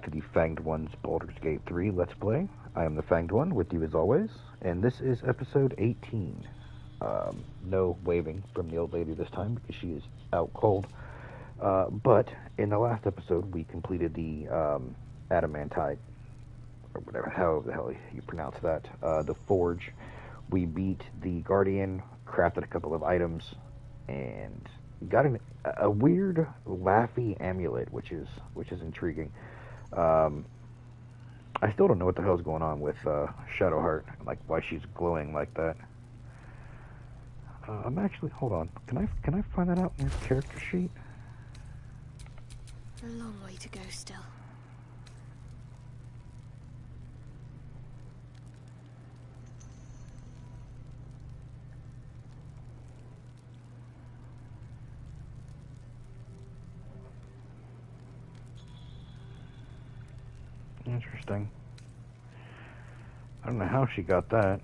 to the Fanged One's Baldurs Gate 3 Let's Play. I am the Fanged One, with you as always, and this is episode 18. No waving from the old lady this time, because she is out cold. But in the last episode, we completed the Adamantite, or whatever, however the hell you pronounce that, the Forge. We beat the Guardian, crafted a couple of items, and got a weird laughy amulet, which is intriguing. I still don't know what the hell's going on with Shadowheart, like why she's glowing like that. I'm actually, hold on, can I find that out in your character sheet? A long way to go still. Interesting. I don't know how she got that.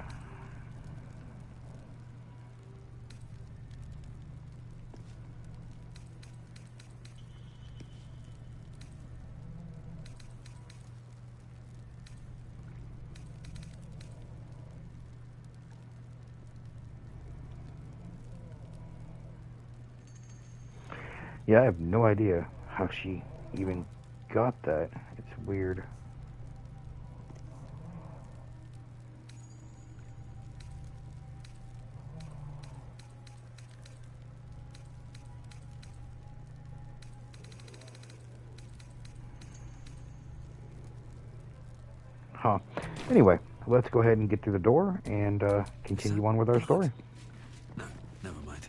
Yeah, I have no idea how she even got that. It's weird. Huh. Anyway, let's go ahead and get through the door and continue on with our story. No, never mind.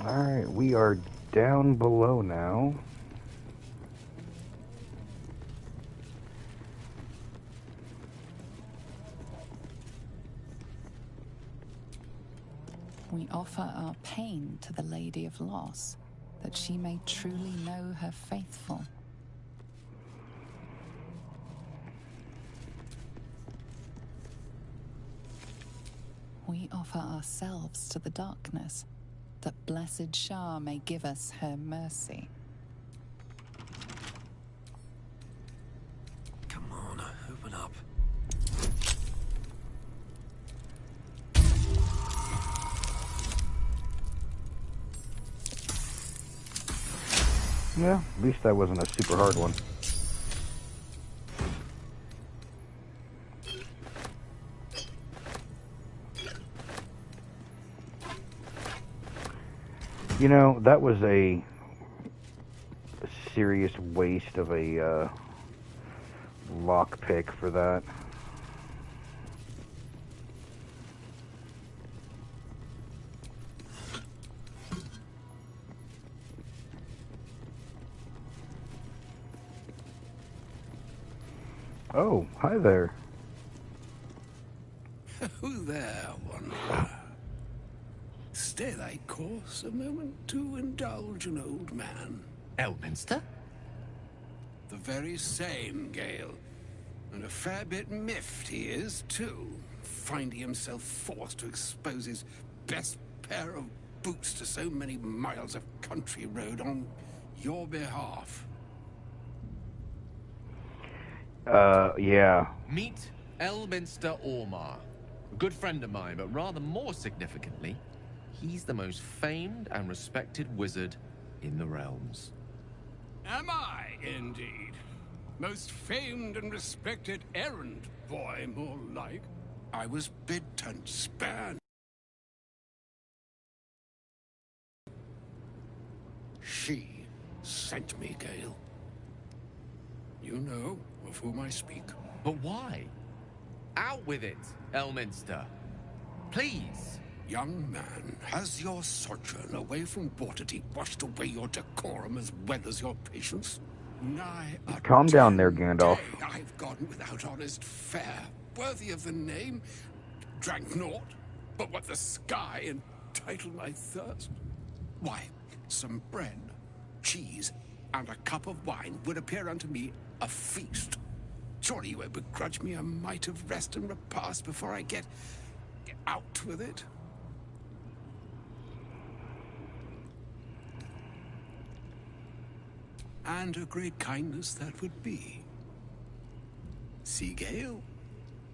Alright, we are down below now. We offer our pain to the Lady of Loss, that she may truly know her faithful. We offer ourselves to the darkness, that blessed Shah may give us her mercy. Come on, open up. Yeah, at least that wasn't a super hard one. You know, that was a serious waste of a lockpick for that. Oh, hi there. Who there, wanderer? Stay thy course a moment to indulge an old man. Elminster? The very same, Gale. And a fair bit miffed he is, too, finding himself forced to expose his best pair of boots to so many miles of country road on your behalf. Yeah. Meet Elminster Ormar. A good friend of mine, but rather more significantly, he's the most famed and respected wizard in the realms. Am I, indeed? Most famed and respected errand boy, more like. I was bid to spare. She sent me, Gale. You know of whom I speak. But why? Out with it, Elminster. Please. Young man, has your sojourn away from Waterdeep washed away your decorum as well as your patience? Nigh a Calm down there, Gandalf. day I've gone without honest fare, worthy of the name, drank naught, but what the sky entitled my thirst. Why, some bread, cheese, and a cup of wine would appear unto me a feast. Surely you would begrudge me a mite of rest and repast before I get out with it? And a great kindness that would be. See, Gale,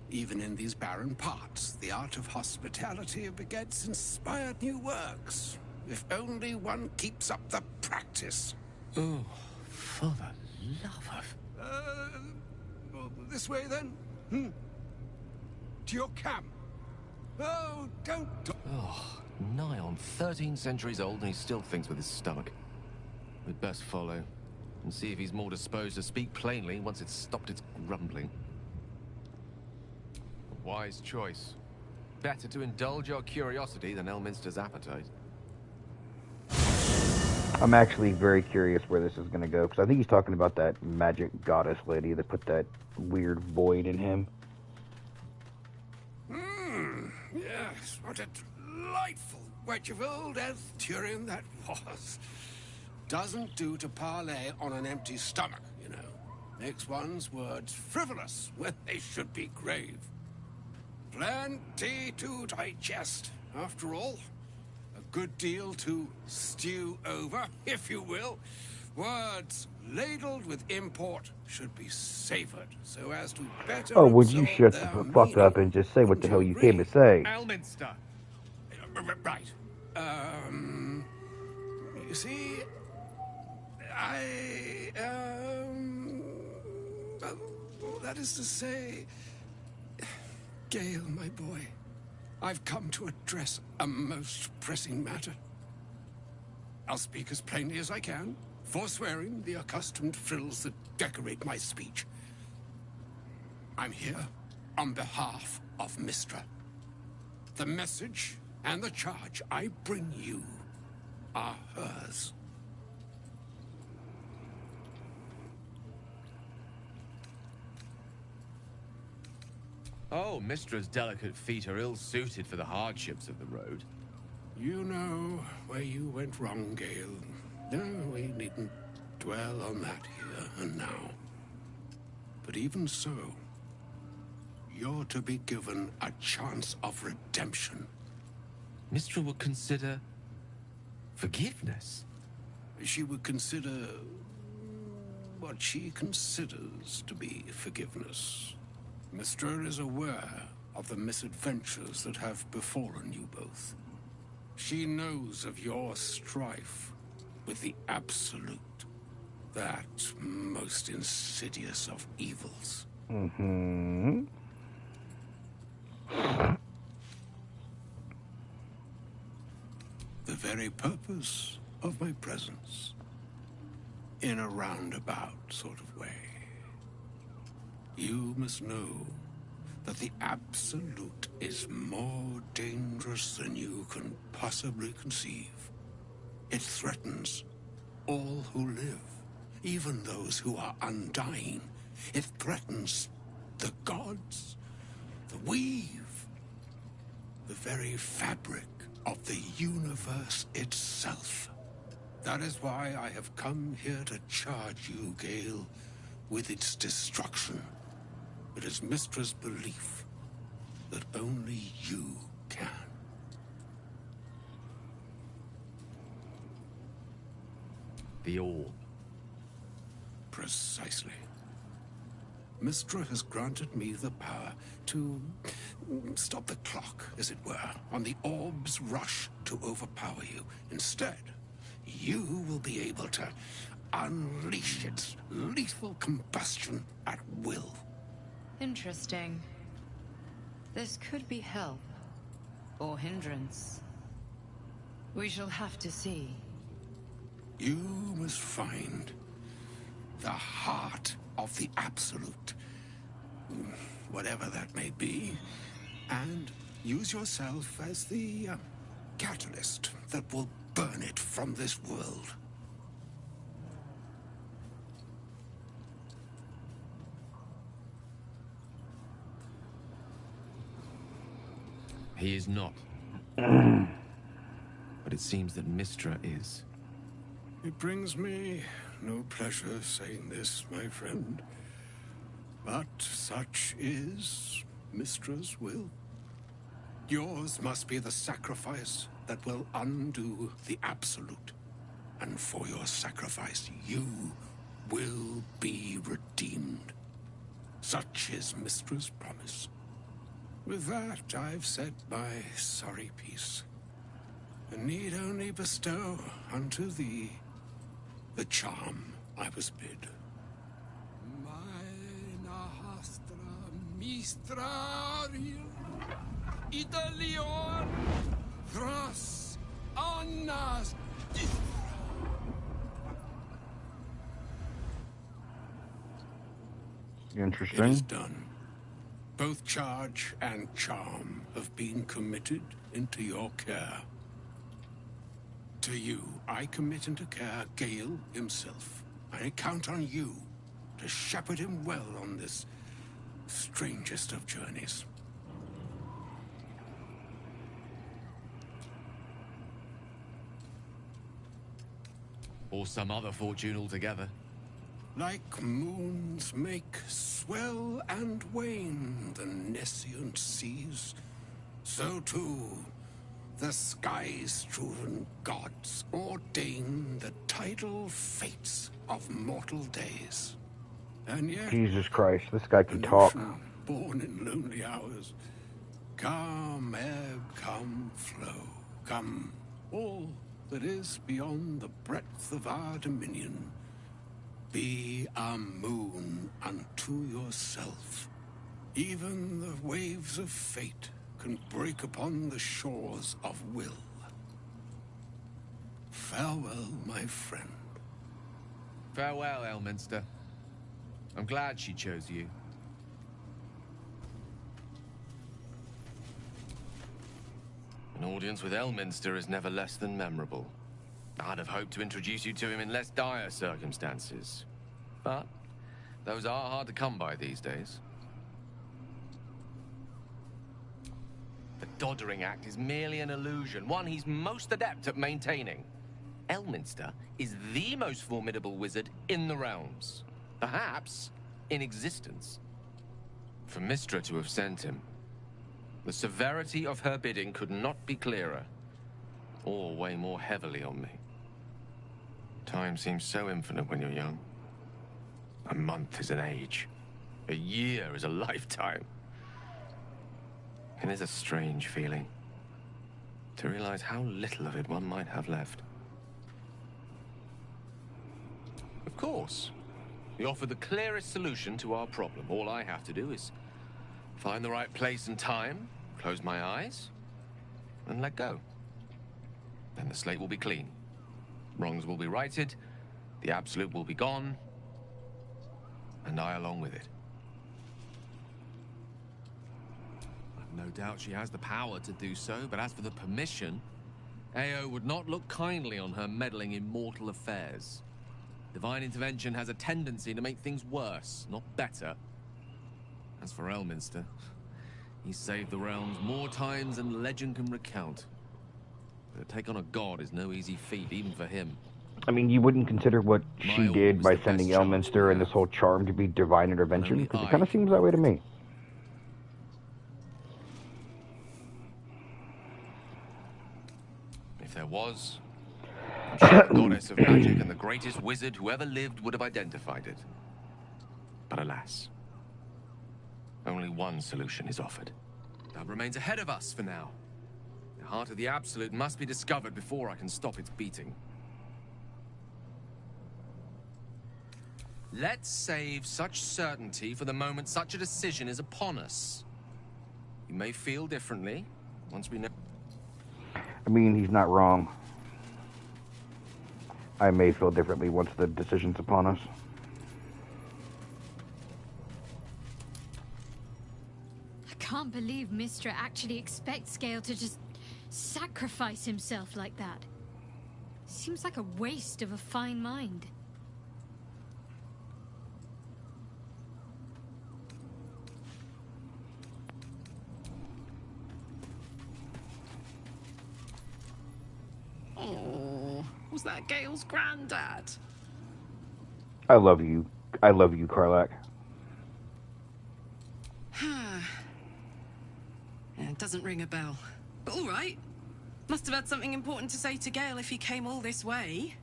even in these barren parts, the art of hospitality begets inspired new works, if only one keeps up the practice. Oh, for the love of... Well, this way then? To your camp. Oh, don't... Oh, nigh on 13 centuries old and he still thinks with his stomach. We'd best follow and see if he's more disposed to speak plainly once it's stopped its grumbling. Wise choice. Better to indulge your curiosity than Elminster's appetite. I'm actually very curious where this is going to go, because I think he's talking about that magic goddess lady that put that weird void in him. Yes, what a delightful wedge of old Arthurian that was. Doesn't do to parley on an empty stomach, you know. Makes one's words frivolous when they should be grave. Plenty to digest, after all. A good deal to stew over, if you will. Words ladled with import should be savored so as to better Oh, would you absorb shut the their fuck meaning. up and just say what the hell you came to say? Elminster! Right. You see, well, that is to say, Gale, my boy, I've come to address a most pressing matter. I'll speak as plainly as I can, forswearing the accustomed frills that decorate my speech. I'm here on behalf of Mystra. The message and the charge I bring you are hers. Oh, Mistra's delicate feet are ill-suited for the hardships of the road. You know where you went wrong, Gale. No, we needn't dwell on that here and now. But even so, you're to be given a chance of redemption. Mistra would consider... forgiveness? She would consider what she considers to be forgiveness. Mystra is aware of the misadventures that have befallen you both. She knows of your strife with the Absolute, that most insidious of evils. Mm-hmm. The very purpose of my presence, in a roundabout sort of way. You must know that the Absolute is more dangerous than you can possibly conceive. It threatens all who live, even those who are undying. It threatens the gods, the weave, the very fabric of the universe itself. That is why I have come here to charge you, Gale, with its destruction. It is Mistra's belief that only you can. The orb. Precisely. Mistra has granted me the power to stop the clock, as it were, on the orb's rush to overpower you. Instead, you will be able to unleash its lethal combustion at will. Interesting. This could be help, or hindrance. We shall have to see. You must find the heart of the Absolute, whatever that may be, and use yourself as the catalyst that will burn it from this world. He is not. But it seems that Mystra is. It brings me no pleasure saying this, my friend. But such is Mystra's will. Yours must be the sacrifice that will undo the Absolute. And for your sacrifice, you will be redeemed. Such is Mystra's promise. With that, I've said my sorry piece, and need only bestow unto thee the charm I was bid. Mina hastra mistraria Italion thras annas Interesting. It is done. Both charge and charm have been committed into your care. To you, I commit into care Gale himself. I count on you to shepherd him well on this strangest of journeys. Or some other fortune altogether. Like moons make swell and wane the nescient seas, so too the sky-strewn gods ordain the tidal fates of mortal days. And yet, Jesus Christ, this guy can an talk. ocean born in lonely hours, come ebb, come flow, come all that is beyond the breadth of our dominion. Be a moon unto yourself. Even the waves of fate can break upon the shores of will. Farewell, my friend. Farewell, Elminster. I'm glad she chose you. An audience with Elminster is never less than memorable. I'd have hoped to introduce you to him in less dire circumstances. But those are hard to come by these days. The Doddering Act is merely an illusion, one he's most adept at maintaining. Elminster is the most formidable wizard in the realms. Perhaps in existence. For Mystra to have sent him, the severity of her bidding could not be clearer, or weigh more heavily on me. Time seems so infinite when you're young. A month is an age. A year is a lifetime. And there's a strange feeling to realize how little of it one might have left. Of course, we offer the clearest solution to our problem. All I have to do is find the right place and time, close my eyes, and let go. Then the slate will be clean. Wrongs will be righted, the Absolute will be gone, and I along with it. I've no doubt she has the power to do so, but as for the permission, Ao would not look kindly on her meddling in mortal affairs. Divine intervention has a tendency to make things worse, not better. As for Elminster, he's saved the realms more times than legend can recount. But to take on a god is no easy feat, even for him. I mean, you wouldn't consider what she did by sending Elminster and this whole charm to be divine intervention? Because it kind of seems that way to me. If there was, I'm sure the goddess of magic and the greatest wizard who ever lived would have identified it. But alas, only one solution is offered. That remains ahead of us for now. The heart of the Absolute must be discovered before I can stop its beating. Let's save such certainty for the moment such a decision is upon us. You may feel differently once we know. I mean, he's not wrong. I may feel differently once the decision's upon us. I can't believe Mistra actually expects Gale to just sacrifice himself like that. Seems like a waste of a fine mind. Oh, was that Gale's granddad? I love you. I love you, Karlak. Yeah, it doesn't ring a bell. But all right. Must have had something important to say to Gale if he came all this way.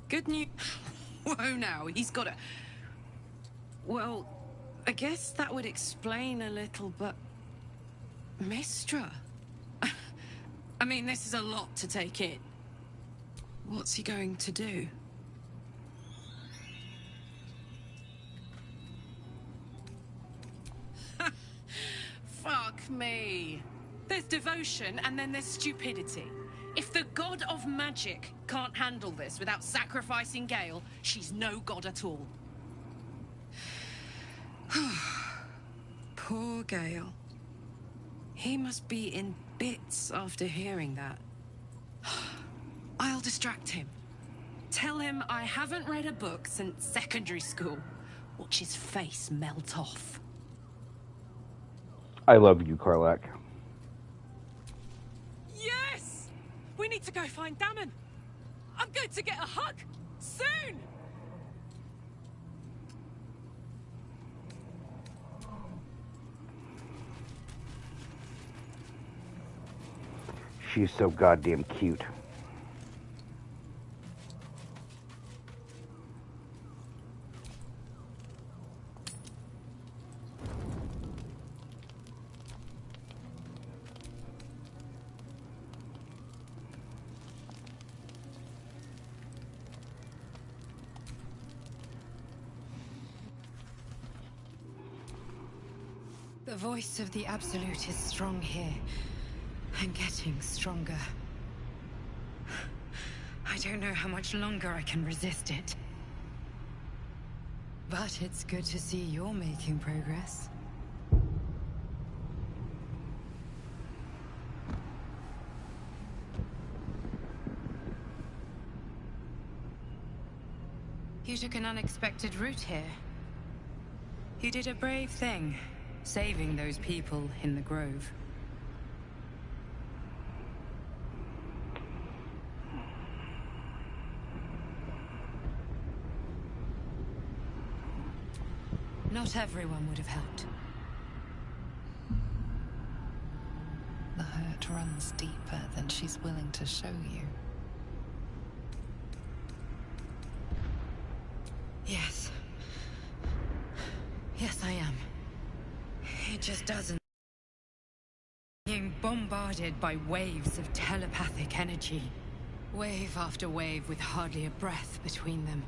Good news. Whoa, now, he's got a... Well, I guess that would explain a little, but... Mistra? I mean, this is a lot to take in. What's he going to do? Fuck me. There's devotion and then there's stupidity. If the god of magic can't handle this without sacrificing Gale, she's no god at all. Poor Gale. He must be in bits after hearing that. I'll distract him. Tell him I haven't read a book since secondary school. Watch his face melt off. I love you, Karlak. Yes! We need to go find Dammon. I'm going to get a hug. Soon! She's so goddamn cute. The voice of the Absolute is strong here, and getting stronger. I don't know how much longer I can resist it. But it's good to see you're making progress. You took an unexpected route here. You did a brave thing, saving those people in the grove. Not everyone would have helped. The hurt runs deeper than she's willing to show you. Yes. Yes, I am. It just doesn't. Being bombarded by waves of telepathic energy. Wave after wave with hardly a breath between them.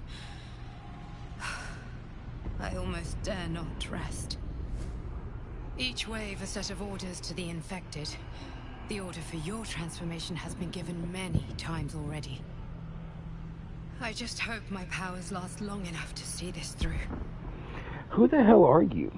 I almost dare not rest. Each wave a set of orders to the infected. The order for your transformation has been given many times already. I just hope my powers last long enough to see this through. Who the hell are you?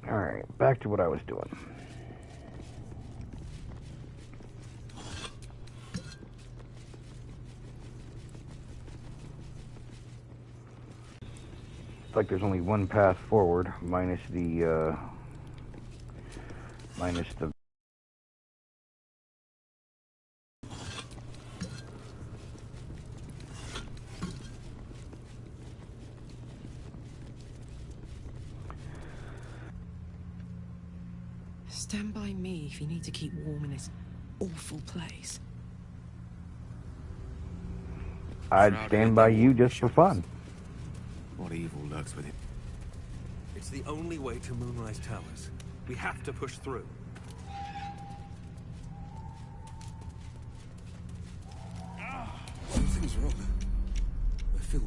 Alright, back to what I was doing. It's like there's only one path forward, minus the Stand by me if you need to keep warm in this awful place. I'd stand by you just for fun. What evil lurks within? It's the only way to Moonrise Towers. We have to push through. Something's wrong. I feel...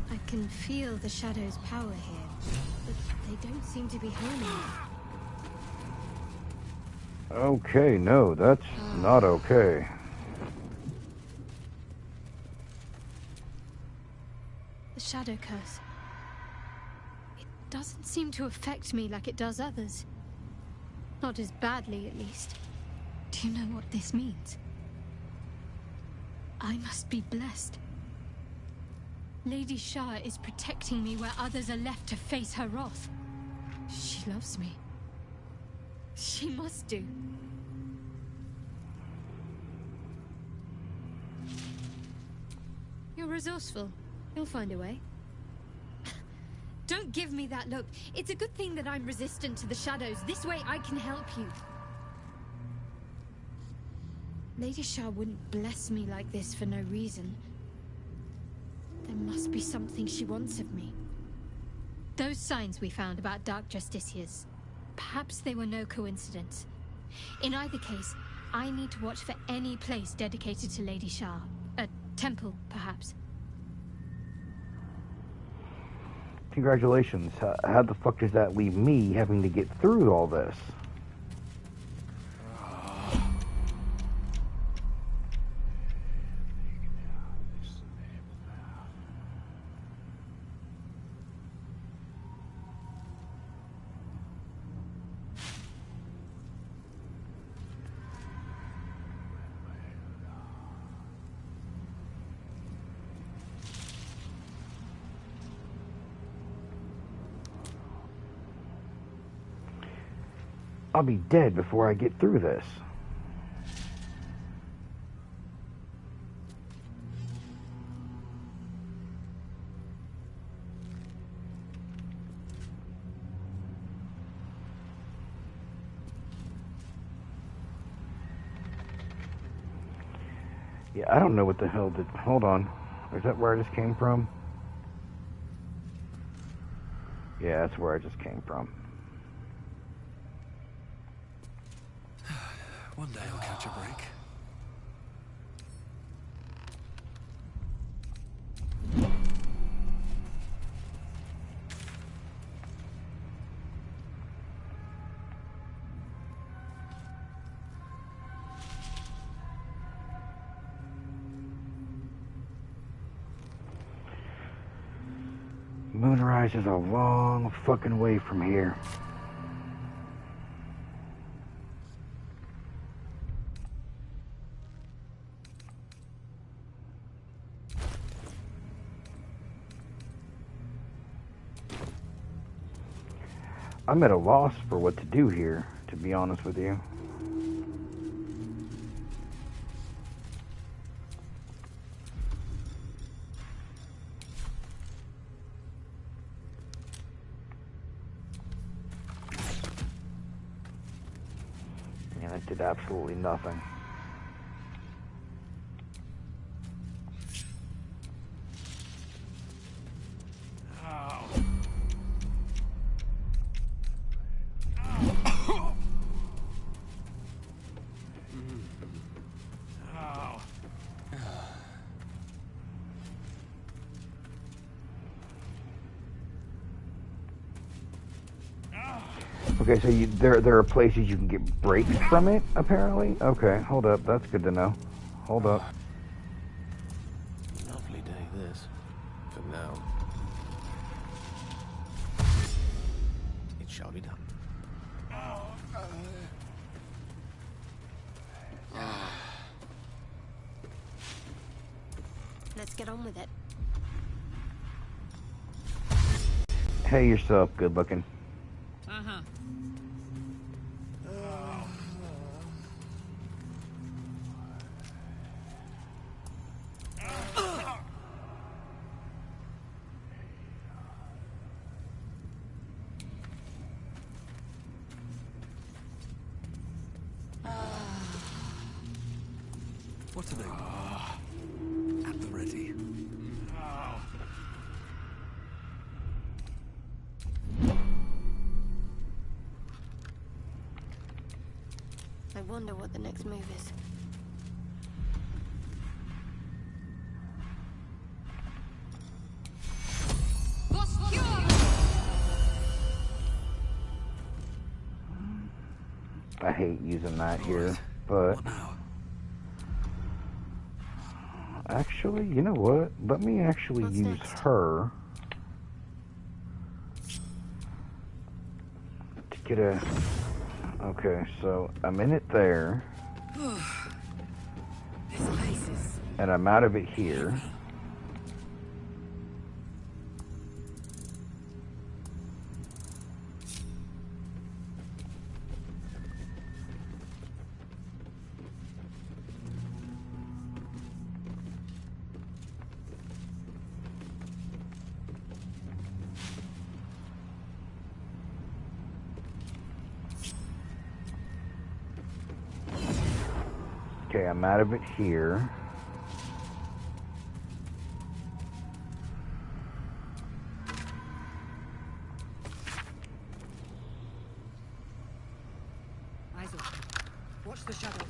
I can feel the shadow's power here, but they don't seem to be harming me. Okay, no, that's not okay. The shadow curse. It doesn't seem to affect me like it does others. Not as badly, at least. Do you know what this means? I must be blessed. Lady Shah is protecting me where others are left to face her wrath. She loves me. She must do. You're resourceful. You'll find a way. Don't give me that look. It's a good thing that I'm resistant to the shadows. This way I can help you. Lady Shah wouldn't bless me like this for no reason. There must be something she wants of me. Those signs we found about Dark Justiciars, perhaps they were no coincidence. In either case, I need to watch for any place dedicated to Lady Shah. A temple, perhaps. Congratulations. How the fuck does that leave me having to get through all this? I'll be dead before I get through this. Yeah, I don't know what the hell did... Hold on. Is that where I just came from? Yeah, that's where I just came from. One day I'll catch a break. Moonrise is a long fucking way from here. I'm at a loss for what to do here, to be honest with you. Yeah, that did absolutely nothing. Okay, so there are places you can get breaks from it, apparently? Okay, hold up, that's good to know. Hold up. Lovely day, this. For now. It shall be done. Let's get on with it. Hey yourself, good looking. Uh-huh. What are they? I wonder what the next move is. I hate using that here, but actually, you know what? Let me actually use her to get a... Okay, so I'm in it there, and I'm out of it here. Okay, I'm out of it here. Eyes open. Watch the shadows.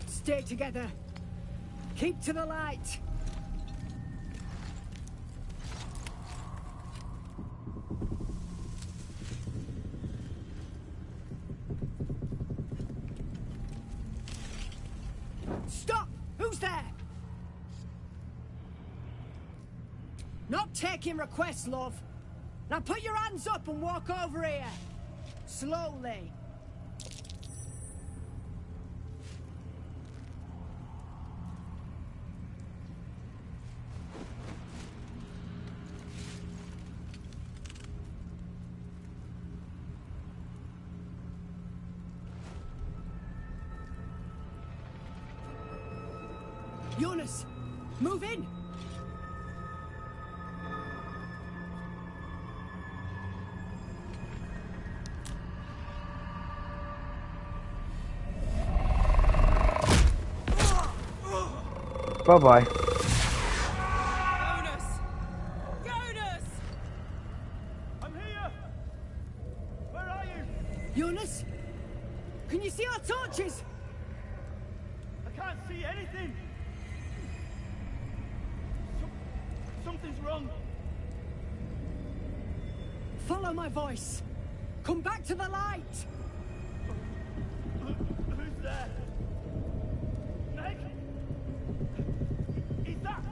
Stay together. Keep to the light. Stop! Who's there? Not taking requests, love. Now put your hands up and walk over here. Slowly. Jonas, move in! Bye-bye. Jonas! Jonas! I'm here! Where are you? Jonas? Can you see our torches? I can't see anything! Something's wrong. Follow my voice. Come back to the light. Who's there? Meg? Is that?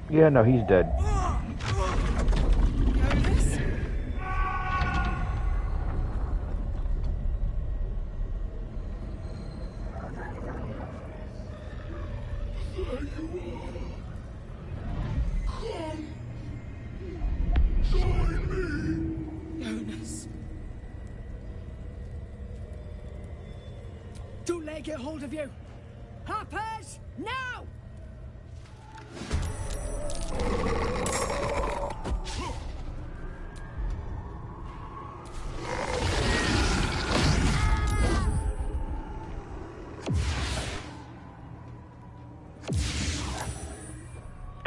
Yeah, no, he's dead. Don't let it get hold of you! Harpers! Now!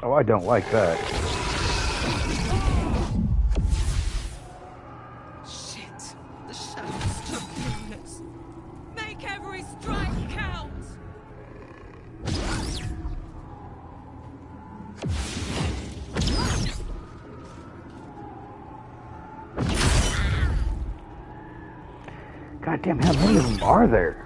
Oh, I don't like that. Shit. The shadows took Jonas. Make every strike count! God damn, how many of them are there?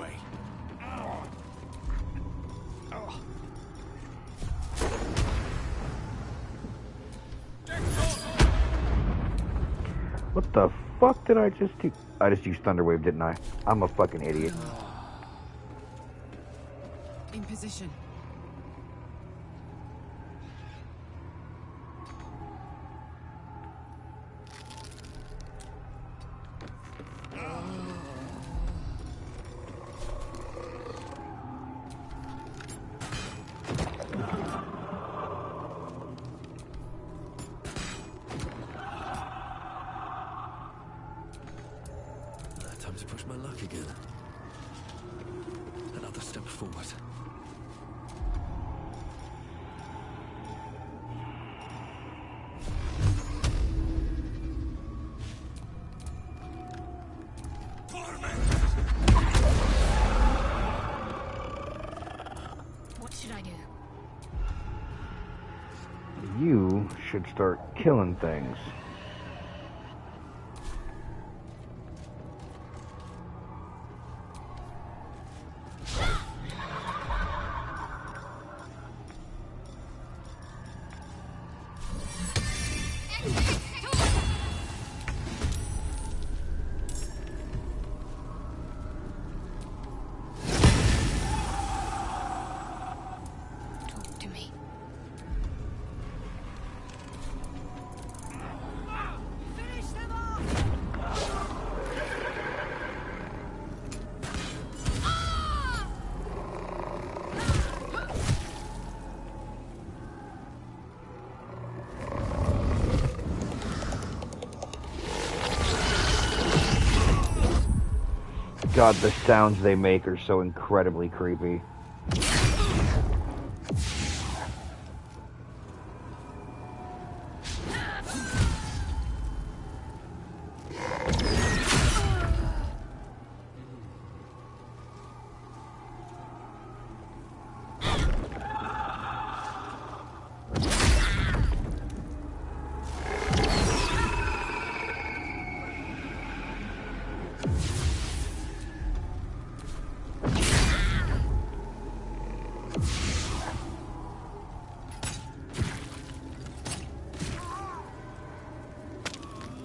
way. What the fuck did I just do? I just used Thunderwave, didn't I? I'm a fucking idiot. In position. Time to push my luck again. Another step forward. What should I do? You should start killing things. Talk to me. Finish them off! God, the sounds they make are so incredibly creepy.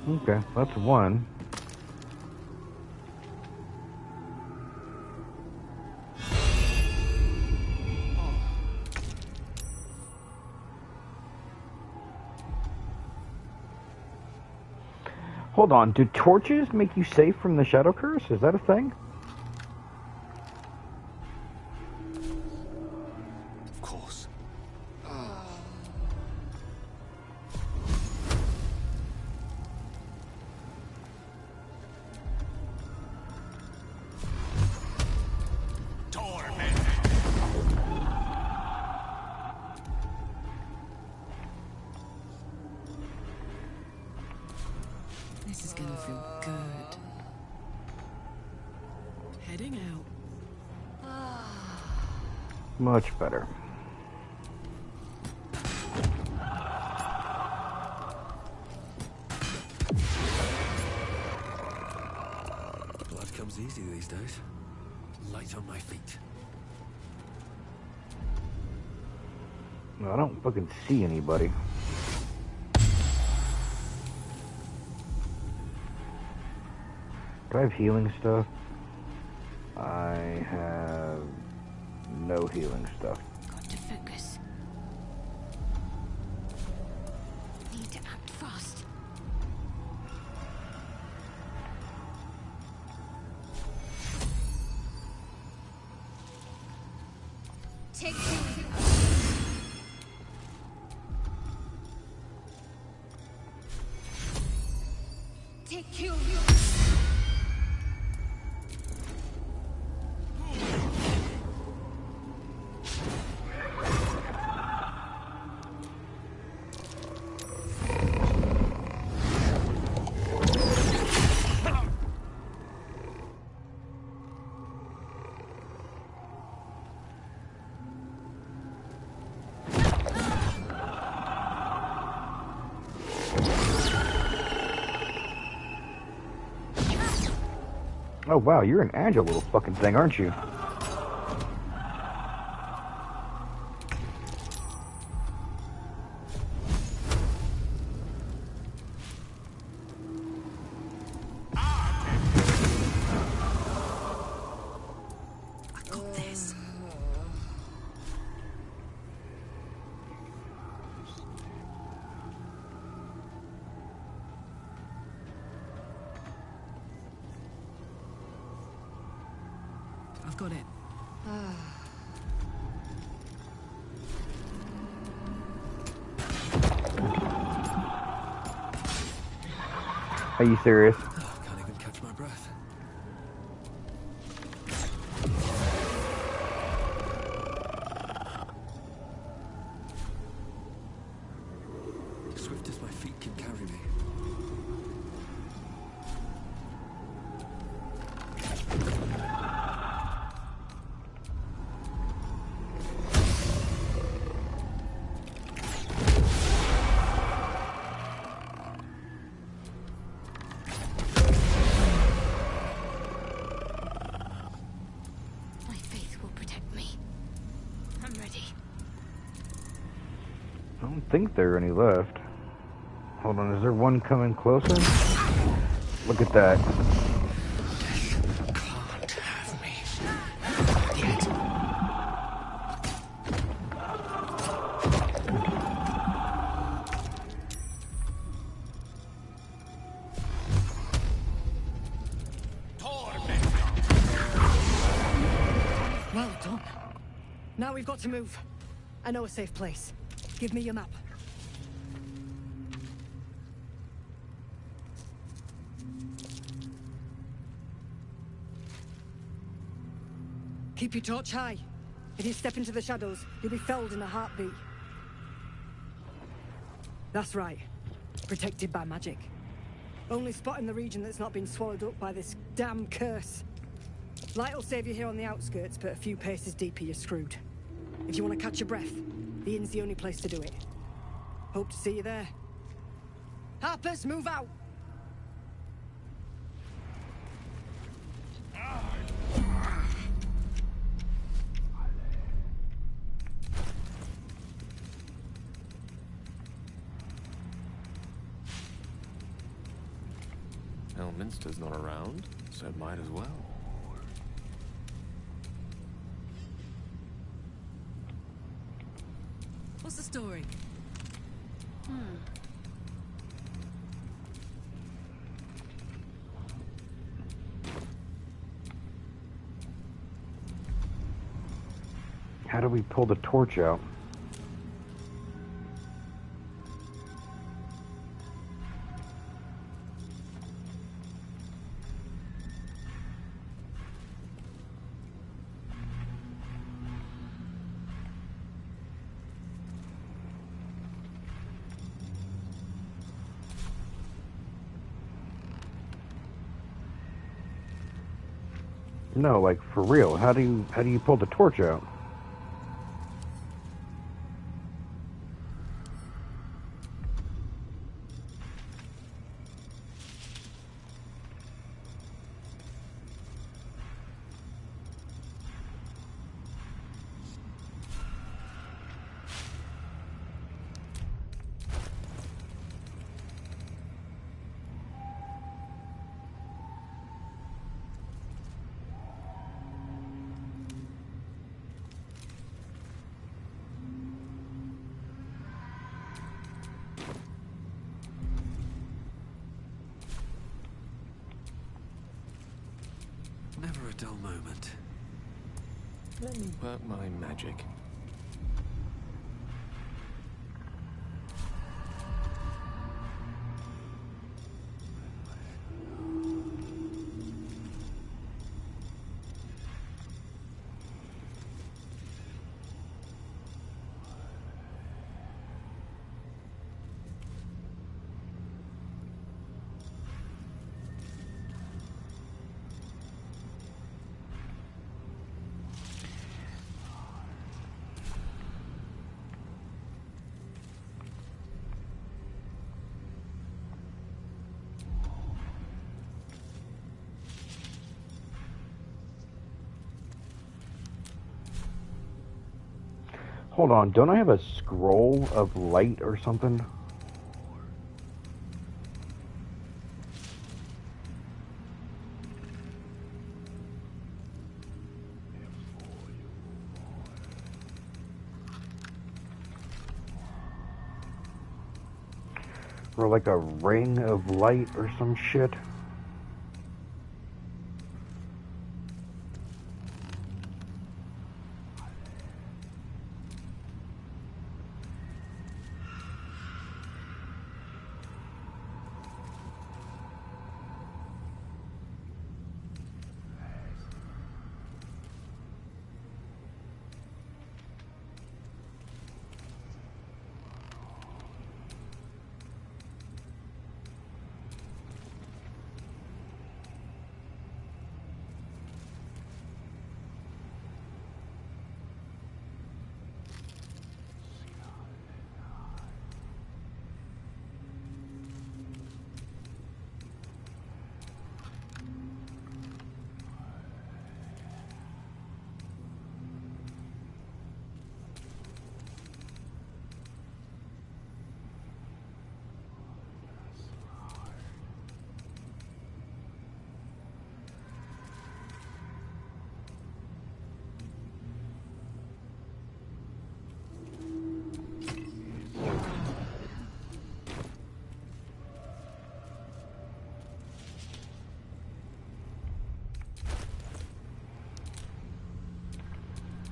Okay, that's one. Hold on, do torches make you safe from the Shadow Curse? Is that a thing? Of course. This is gonna feel good. Heading out. Much better. Blood comes easy these days. Light on my feet. No, I don't fucking see anybody. Do I have healing stuff? I have no healing stuff. Got to focus. Need to act fast. Take two. Take two. Oh wow, you're an agile little fucking thing, aren't you? I've got it. Are you serious? Can't even catch my breath. Swift as my feet can carry me. My faith will protect me. I'm ready. I don't think there are any left. Hold on, is there one coming closer? Look at that. Can't have me. Yet. Well done. Now we've got to move. I know a safe place. Give me your map. Keep your torch high. If you step into the shadows, you'll be felled in a heartbeat. That's right. Protected by magic. Only spot in the region that's not been swallowed up by this damn curse. Light will save you here on the outskirts, but a few paces deeper you're screwed. If you want to catch your breath, the inn's the only place to do it. Hope to see you there. Harpers, move out! Elminster's not around, so might as well. What's the story? How do we pull the torch out? No, like for real. How do you pull the torch out? Never a dull moment. Let me work my magic. Hold on, don't I have a scroll of light or something? Or like a ring of light or some shit?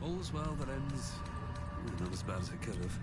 All's well that ends not as bad as it could have.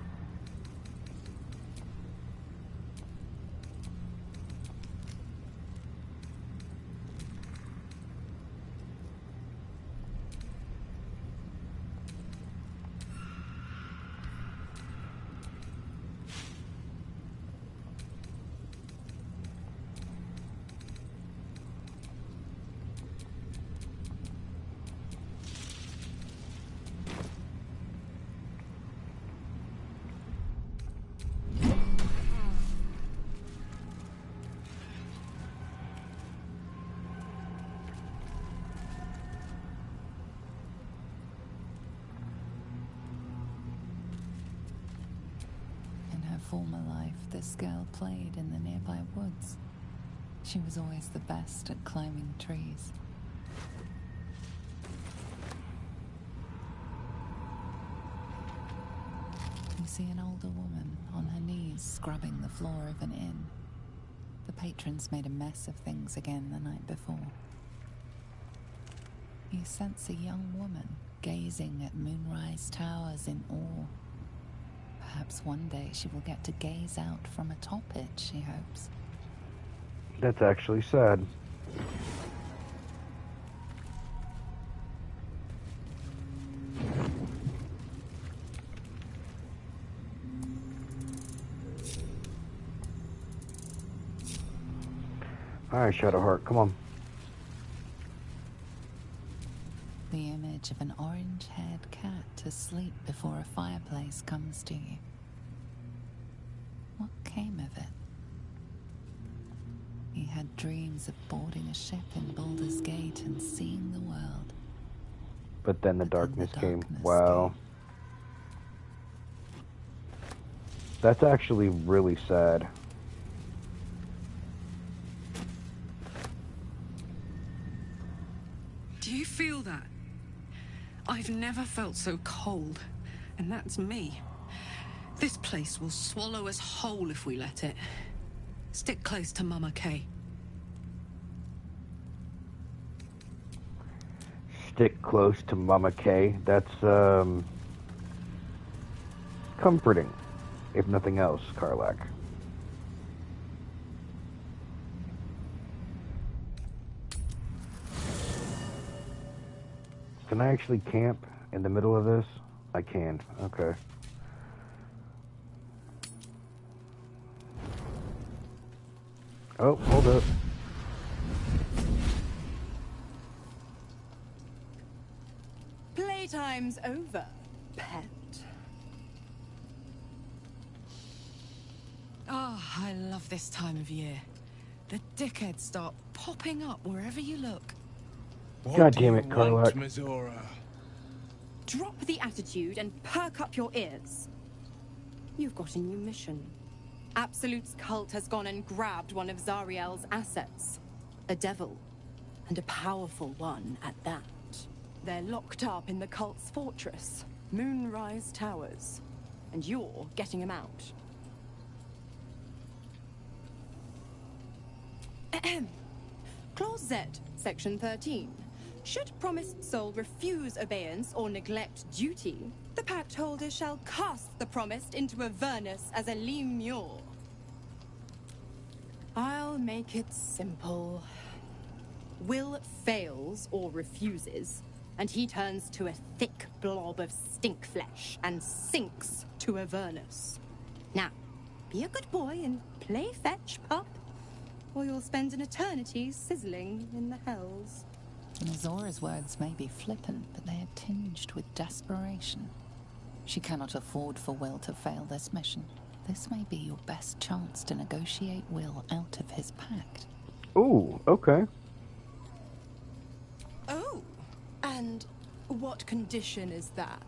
Former life, this girl played in the nearby woods. She was always the best at climbing trees. You see an older woman on her knees scrubbing the floor of an inn. The patrons made a mess of things again the night before. You sense a young woman gazing at moonrise towers in awe. Perhaps one day she will get to gaze out from atop it, she hopes. That's actually sad. Alright, Shadowheart, come on. The image of an orange-haired cat asleep before a fireplace comes to you. What came of it? He had dreams of boarding a ship in Baldurs Gate and seeing the world. But then the darkness came. Wow. That's actually really sad. Do you feel that? I've never felt so cold, and that's me. This place will swallow us whole if we let it. Stick close to Mama Kay. Stick close to Mama Kay. That's, comforting, if nothing else, Karlach. Can I actually camp in the middle of this? I can. Okay. Oh, hold up. Playtime's over, pet. Oh, I love this time of year. The dickheads start popping up wherever you look. God damn it, Karlach. Mizora? drop the attitude and perk up your ears. You've got a new mission. Absolute's cult has gone and grabbed one of Zariel's assets. A devil, and a powerful one at that. They're locked up in the cult's fortress, Moonrise Towers, and you're getting them out. Clause Z, Section 13. Should promised soul refuse obeyance or neglect duty, the pact holder shall cast the promised into Avernus as a lemure. I'll make it simple. Will fails or refuses, and he turns to a thick blob of stink flesh and sinks to Avernus. Now, be a good boy and play fetch, pup, or you'll spend an eternity sizzling in the hells. Zora's words may be flippant, but they are tinged with desperation. She cannot afford for Will to fail this mission. This may be your best chance to negotiate Will out of his pact. Ooh, okay. Oh, and what condition is that?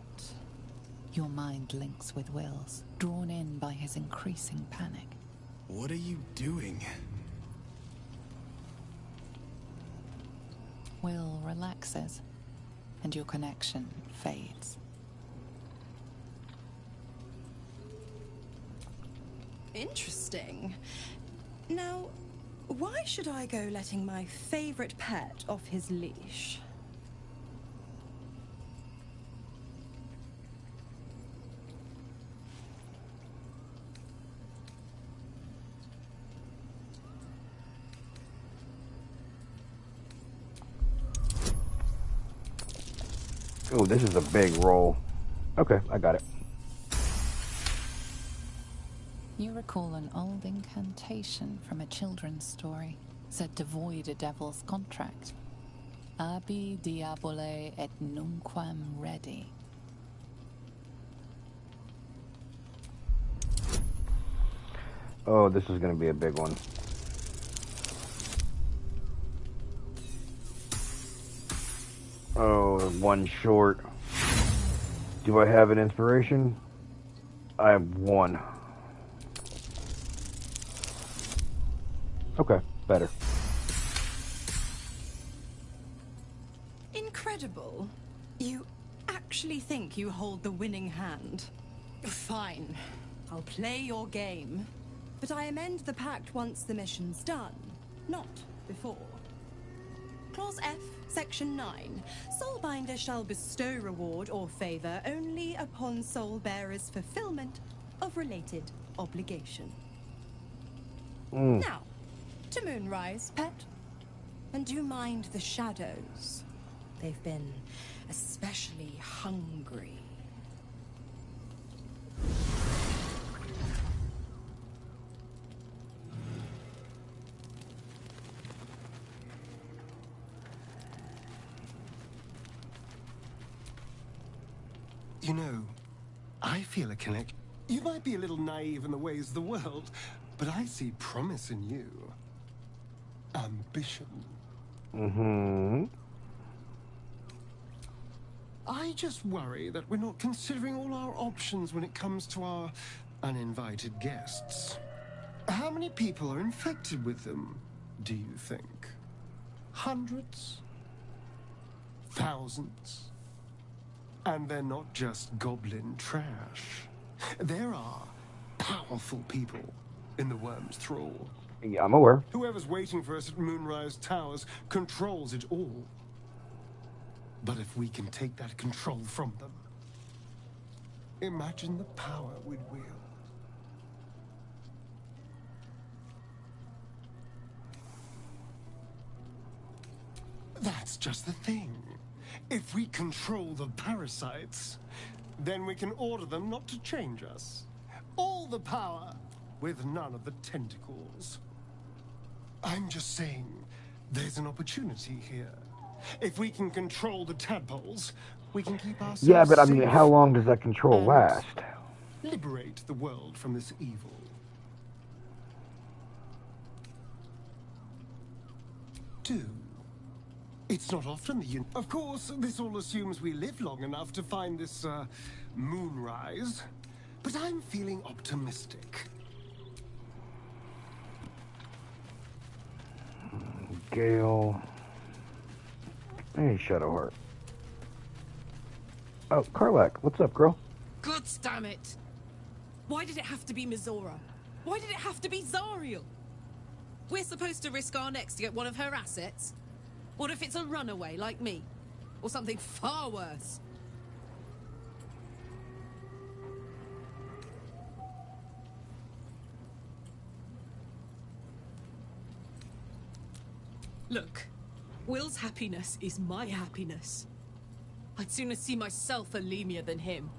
Your mind links with Will's, drawn in by his increasing panic. What are you doing? Will relaxes, and your connection fades. Interesting. Now, why should I go letting my favorite pet off his leash? Oh, this is a big roll. Okay, I got it. You recall an old incantation from a children's story, said to void a devil's contract. Abi diabole et nunquam redi. Oh, this is going to be a big one. Oh, one short. Do I have an inspiration? I have one. Okay, better. Incredible. You actually think you hold the winning hand? Fine. I'll play your game. But I amend the pact once the mission's done, not before. Clause F, Section 9. Soulbinder shall bestow reward or favor only upon soul-bearer's fulfillment of related obligation. Now, to Moonrise, pet. And do mind the shadows. They've been especially hungry. You know, I feel a connect. You might be a little naive in the ways of the world, but I see promise in you. Ambition. Mm-hmm. I just worry that we're not considering all our options when it comes to our uninvited guests. How many people are infected with them, do you think? Hundreds? Thousands? And they're not just goblin trash. There are powerful people in the worm's thrall. Yeah, I'm aware. Whoever's waiting for us at Moonrise Towers controls it all. But if we can take that control from them, imagine the power we'd wield. That's just the thing. If we control the parasites, then we can order them not to change us. All the power, with none of the tentacles. I'm just saying, there's an opportunity here. If we can control the tadpoles, we can keep ourselves Yeah, but I mean, safe how long does that control and last? liberate the world from this evil. 2. It's not often the Of course, this all assumes we live long enough to find this, moonrise. But I'm feeling optimistic. Gale. Hey, Shadowheart. Oh, Karlach, what's up, girl? God damn it! Why did it have to be Mizora? Why did it have to be Zariel? We're supposed to risk our necks to get one of her assets? What if it's a runaway like me? Or something far worse? Look, Will's happiness is my happiness. I'd sooner see myself a Lemur than him.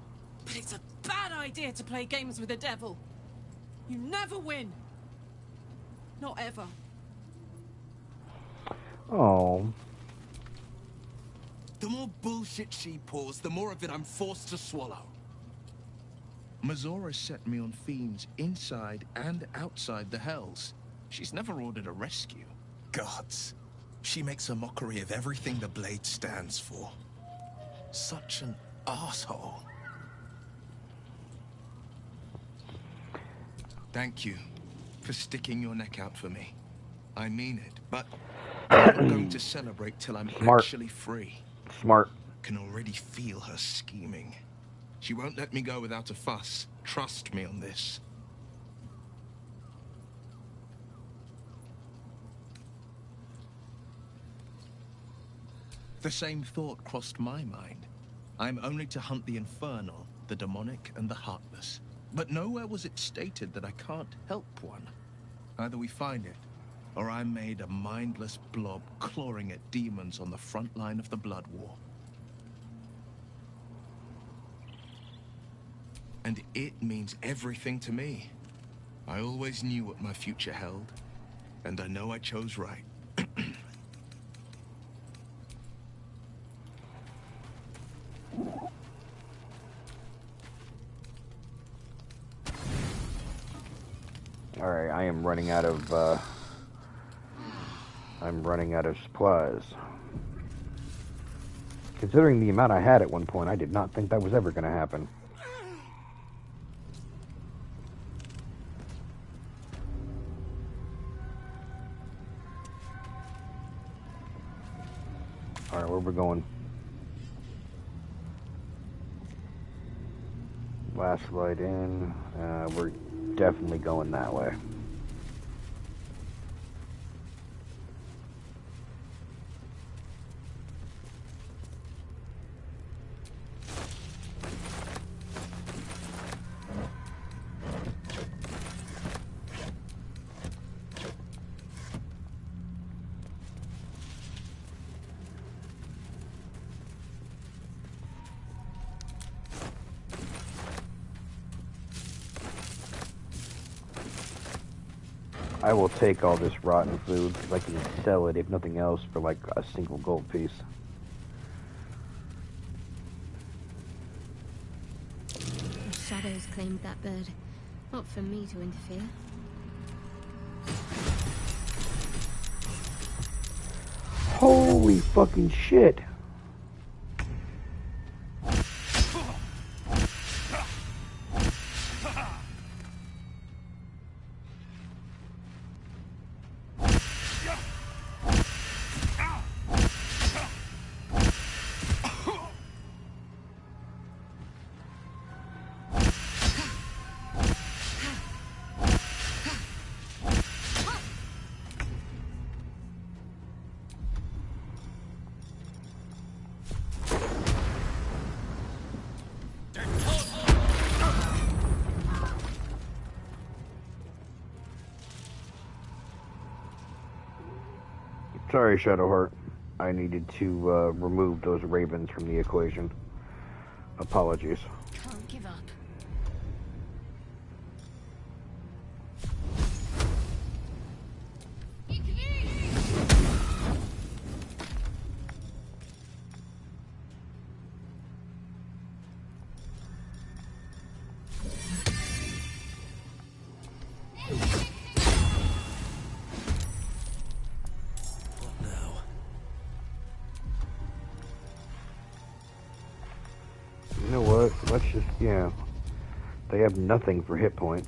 But it's a bad idea to play games with the devil. You never win. Not ever. Oh. The more bullshit she pours, the more of it I'm forced to swallow. Mizora set me on fiends inside and outside the Hells. She's never ordered a rescue. Gods. She makes a mockery of everything the Blade stands for. Such an asshole. Thank you for sticking your neck out for me. I mean it, but I'm not going to celebrate till I'm actually free. Smart. Can already feel her scheming. She won't let me go without a fuss. Trust me on this. The same thought crossed my mind. I'm only to hunt the infernal, the demonic, and the heartless. But nowhere was it stated that I can't help one. Either we find it, or I'm made a mindless blob clawing at demons on the front line of the Blood War. And it means everything to me. I always knew what my future held, and I know I chose right. Alright, I am running out of, supplies. Considering the amount I had at one point, I did not think that was ever going to happen. Alright, where we're going? Last light in. We're definitely going that way. I will take all this rotten food because I can sell it, if nothing else, for like a single gold piece. The shadows claimed that bird. Not for me to interfere. Holy fucking shit! Sorry, Shadowheart. I needed to remove those ravens from the equation. Apologies. Can't give up. Yeah. They have nothing for hit points.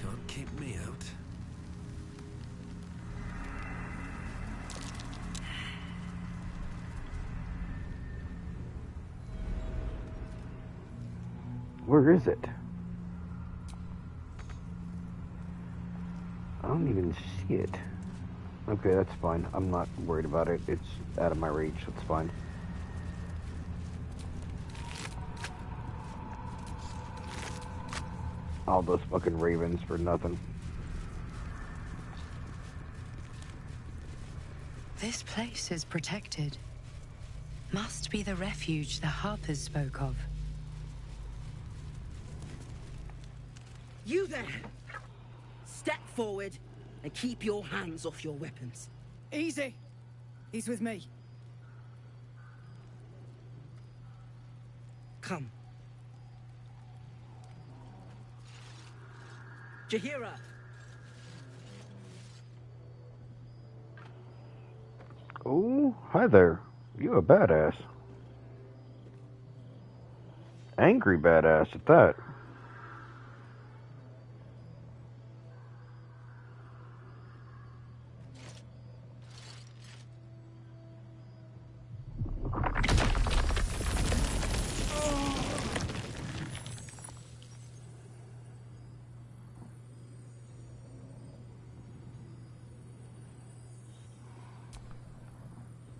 Can't keep me out. Where is it? I don't even see it. Okay, that's fine. I'm not worried about it. It's out of my reach. That's fine. All those fucking ravens for nothing. This place is protected. Must be the refuge the Harpers spoke of. You there! Step forward and keep your hands off your weapons. Easy. He's with me. Come. Jahira! Oh, hi there. You a badass. Angry badass at that.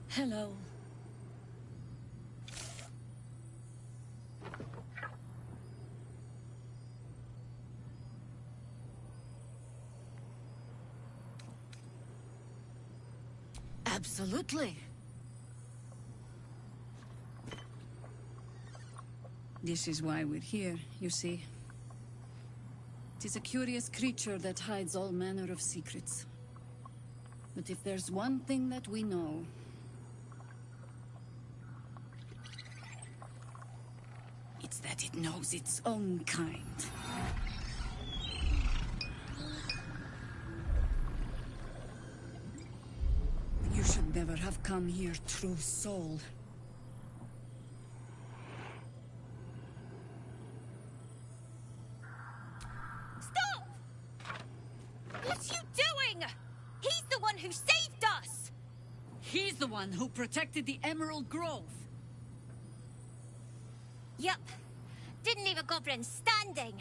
Hello. Absolutely. This is why we're here, you see. It is a curious creature that hides all manner of secrets. But if there's one thing that we know, it's that it knows its own kind. You should never have come here, true soul. Stop! What are you doing? He's the one who saved us! He's the one who protected the Emerald Grove. Yup. Didn't leave a goblin standing.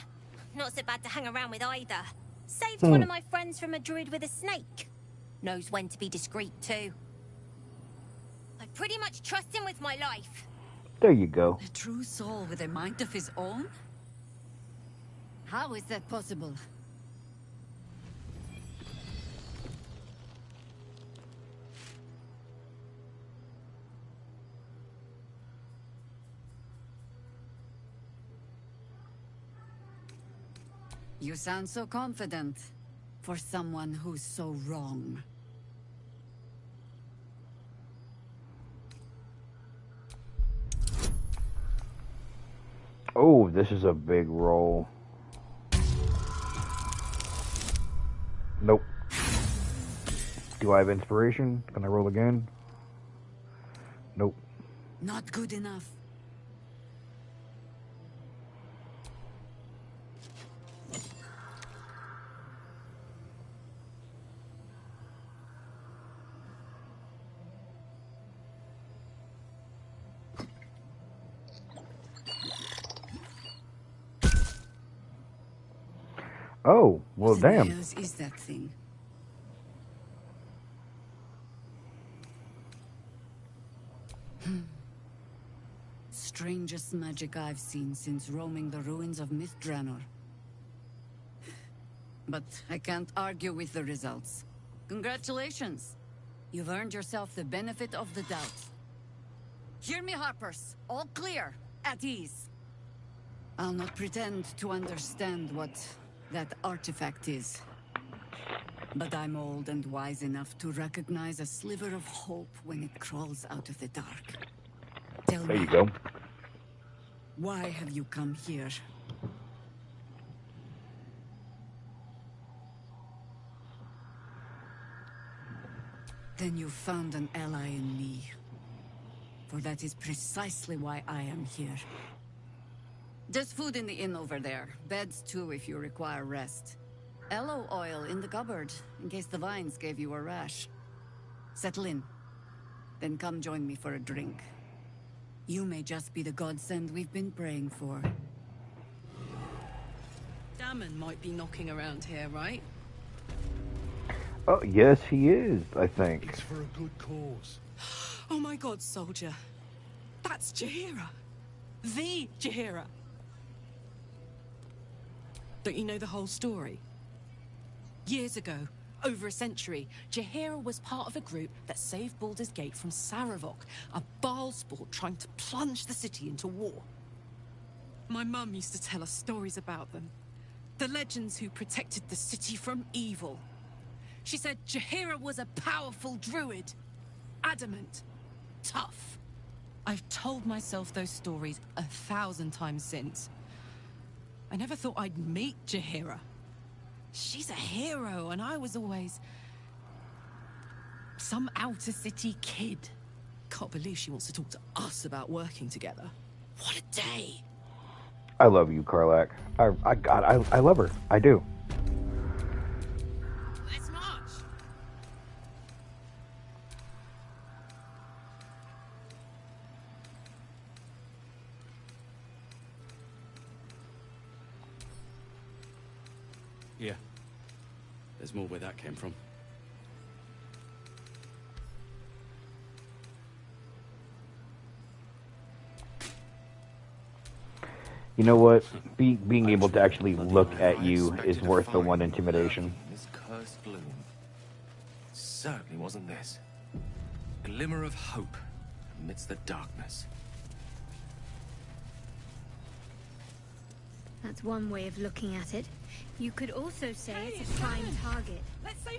Not so bad to hang around with either. Saved one of my friends from a druid with a snake. Knows when to be discreet too. I pretty much trust him with my life. There you go. A true soul with a mind of his own? How is that possible? You sound so confident for someone who's so wrong. Oh, this is a big roll. Nope. Do I have inspiration? Can I roll again? Nope. Not good enough. Oh, well, What damn. else is that thing? strangest magic I've seen since roaming the ruins of Myth-Draenor. But I can't argue with the results. Congratulations. You've earned yourself the benefit of the doubt. Hear me, Harpers. All clear. At ease. I'll not pretend to understand what that artifact is. But I'm old and wise enough to recognize a sliver of hope when it crawls out of the dark. Tell me. There you go. Why have you come here? Then you found an ally in me. For that is precisely why I am here. There's food in the inn over there. Beds too if you require rest. Aloe oil in the cupboard, in case the vines gave you a rash. Settle in. Then come join me for a drink. You may just be the godsend we've been praying for. Damon might be knocking around here, right? Oh, yes, he is, I think. It's for a good cause. Oh my god, soldier. That's Jaheira. The Jaheira. Don't you know the whole story? Years ago, over a century, Jaheira was part of a group that saved Baldurs Gate from Saravok, a Baalsport trying to plunge the city into war. My mum used to tell us stories about them. The legends who protected the city from evil. She said Jaheira was a powerful druid. Adamant. Tough. I've told myself those stories 1,000 times since. I never thought I'd meet Jaheira. She's a hero, and I was always some outer city kid. Can't believe she wants to talk to us about working together. What a day! I love you, Karlach. I love her. I do. Let's march! Yeah. There's more where that came from. You know what? Being able to actually look at you is worth the one intimidation. This cursed gloom. Certainly wasn't this. Glimmer of hope amidst the darkness. That's one way of looking at it. You could also say it's a prime target.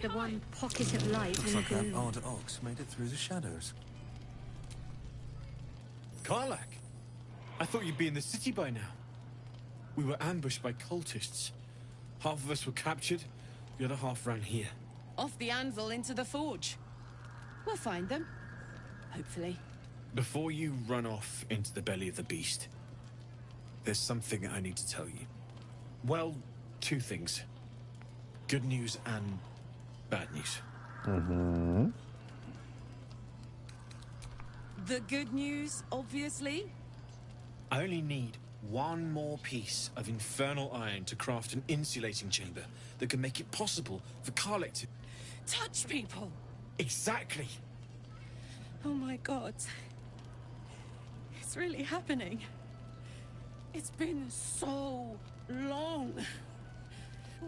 The one pocket of light Looks in like the that gloom. odd ox made it through the shadows. Karlach! I thought you'd be in the city by now. We were ambushed by cultists. Half of us were captured, the other half ran here. Off the anvil into the forge. We'll find them. Hopefully. Before you run off into the belly of the beast, there's something I need to tell you. Well, two things. Good news and bad news. Mm-hmm. The good news, obviously. I only need one more piece of infernal iron to craft an insulating chamber that can make it possible for Karlach to... Touch people! Exactly! Oh my god. It's really happening. It's been so long.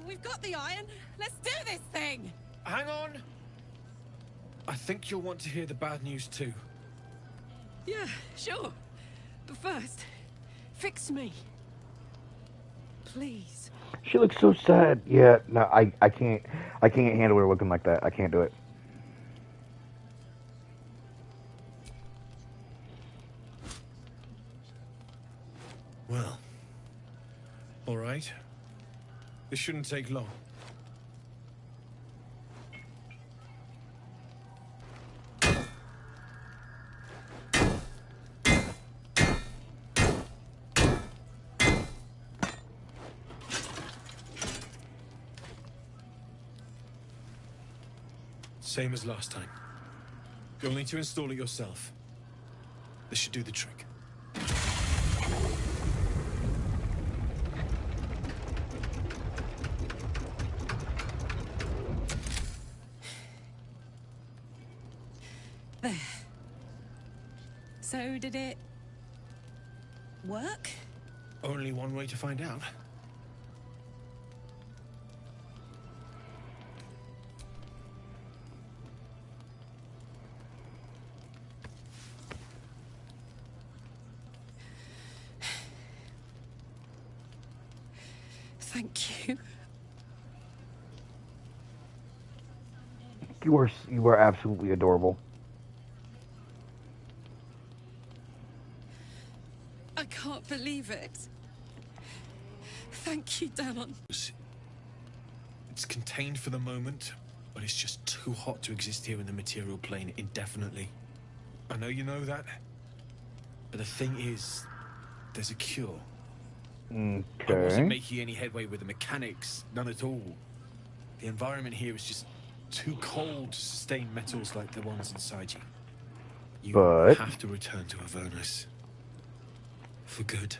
We've got the iron. Let's do this thing! Hang on! I think you'll want to hear the bad news too. Yeah, sure. But first, fix me. Please. She looks so sad. Yeah, no, I can't handle her looking like that. I can't do it. Well, all right. This shouldn't take long. Same as last time. You'll need to install it yourself. This should do the trick. There. So did it work? Only one way to find out. Thank you. You are absolutely adorable. I can't believe it. Thank you, Damon. It's contained for the moment, but it's just too hot to exist here in the material plane indefinitely. I know you know that, but the thing is, there's a cure. Okay. I wasn't making any headway with the mechanics, none at all. The environment here is just too cold to sustain metals like the ones inside you. You have to return to Avernus. For good.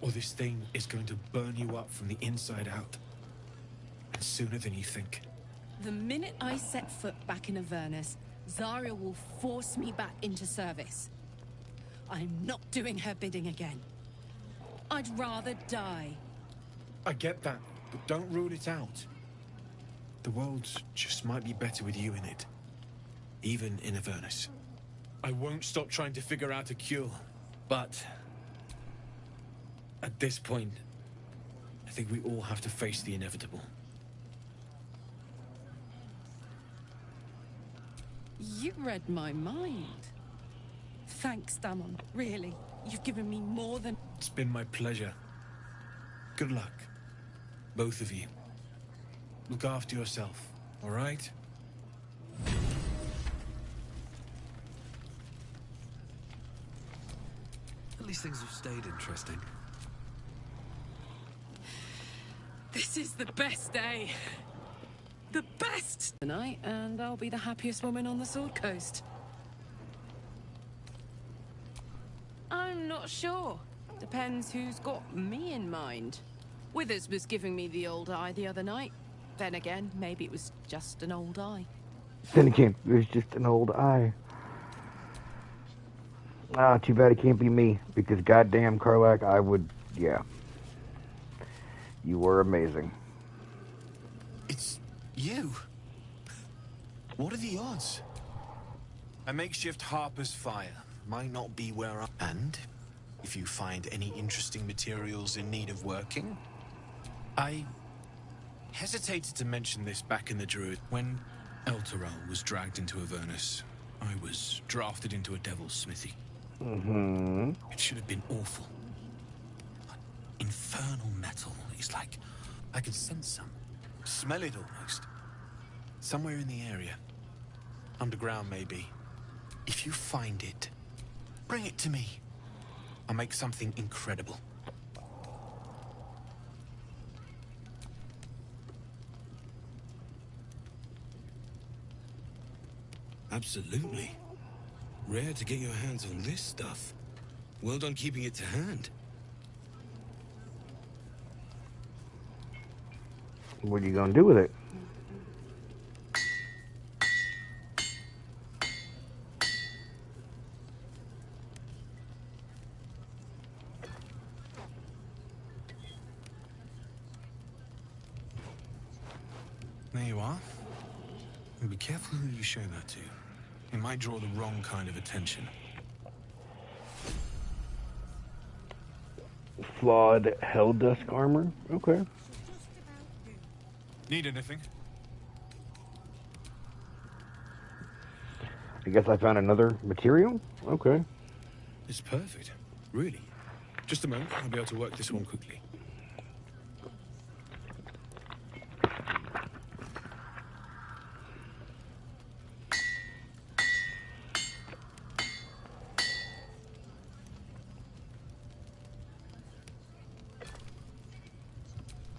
Or this thing is going to burn you up from the inside out. And sooner than you think. The minute I set foot back in Avernus, Zarya will force me back into service. I'm not doing her bidding again. I'd rather die. I get that, but don't rule it out. The world just might be better with you in it. Even in Avernus. I won't stop trying to figure out a cure, but at this point, I think we all have to face the inevitable. You read my mind. Thanks, Damon. Really, you've given me more than... It's been my pleasure. Good luck, both of you. Look after yourself, all right? At least things have stayed interesting. This is the best day. The best tonight, and I'll be the happiest woman on the Sword Coast. I'm not sure. Depends who's got me in mind. Withers was giving me the old eye the other night. Then again, maybe it was just an old eye. Then again, it was just an old eye. Ah, too bad it can't be me, because goddamn, Karlak, I would, yeah. You were amazing. It's you. What are the odds? A makeshift Harper's fire might not be where I... And if you find any interesting materials in need of working, I hesitated to mention this back in the Druid. When Elturel was dragged into Avernus, I was drafted into a devil's smithy. Mm-hmm. It should have been awful. But infernal metal is like... I can sense some. Smell it almost. Somewhere in the area. Underground, maybe. If you find it, bring it to me. I'll make something incredible. Absolutely. Rare to get your hands on this stuff. Well done keeping it to hand. What are you gonna do with it? There you are. And be careful who you show that to. It might draw the wrong kind of attention. Flawed Helldusk armor? Okay. Need anything? I guess I found another material? Okay. It's perfect. Really. Just a moment, I'll be able to work this one quickly.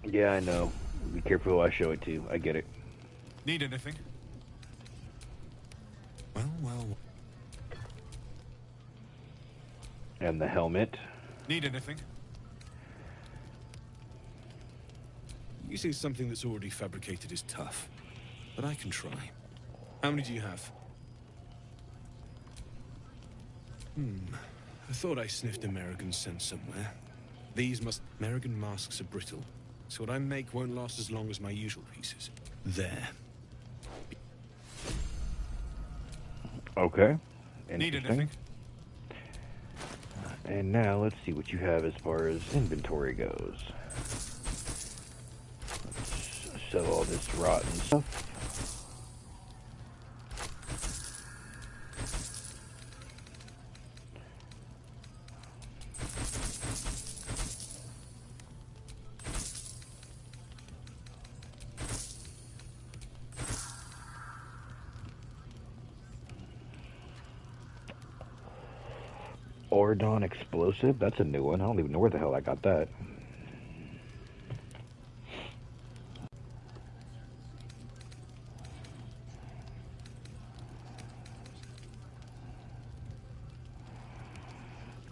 Yeah, I know. Be careful who I show it to. I get it. Need anything? Well. And the helmet. Need anything? Using something that's already fabricated is tough, but I can try. How many do you have? I thought I sniffed American scent somewhere. American masks are brittle, so what I make won't last as long as my usual pieces. There. Okay. Need Interesting. anything? And now let's see what you have as far as inventory goes. Let's sell all this rotten stuff. Ordon explosive? That's a new one. I don't even know where the hell I got that.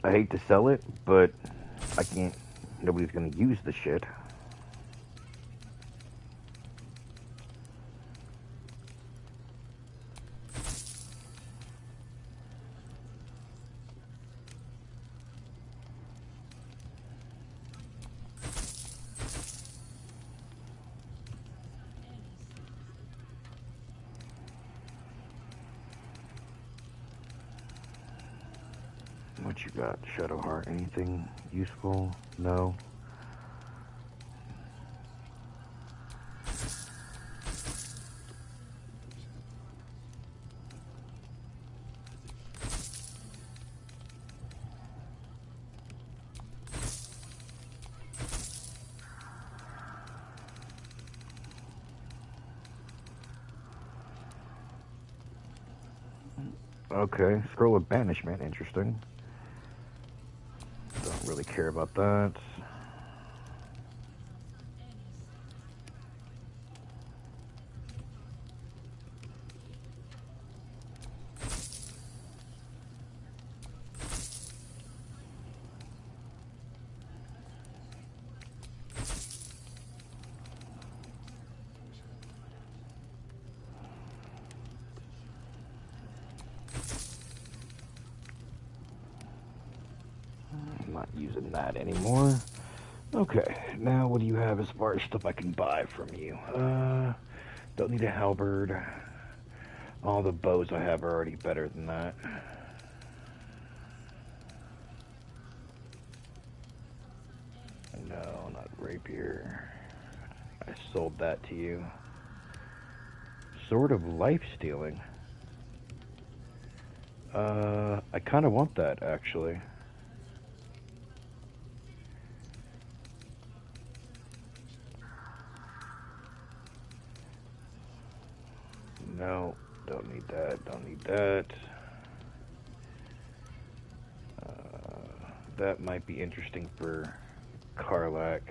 I hate to sell it, but I can't. Nobody's gonna use the shit. What you got? Shadowheart? Anything useful? No. Okay, scroll of banishment, interesting. Don't really care about that. I'm not using that anymore. Okay, now what do you have as far as stuff I can buy from you? Don't need a halberd. All the bows I have are already better than that. No, not rapier. I sold that to you. Sword of life stealing. I kind of want that, actually. No, don't need that, don't need that. That might be interesting for Karlak.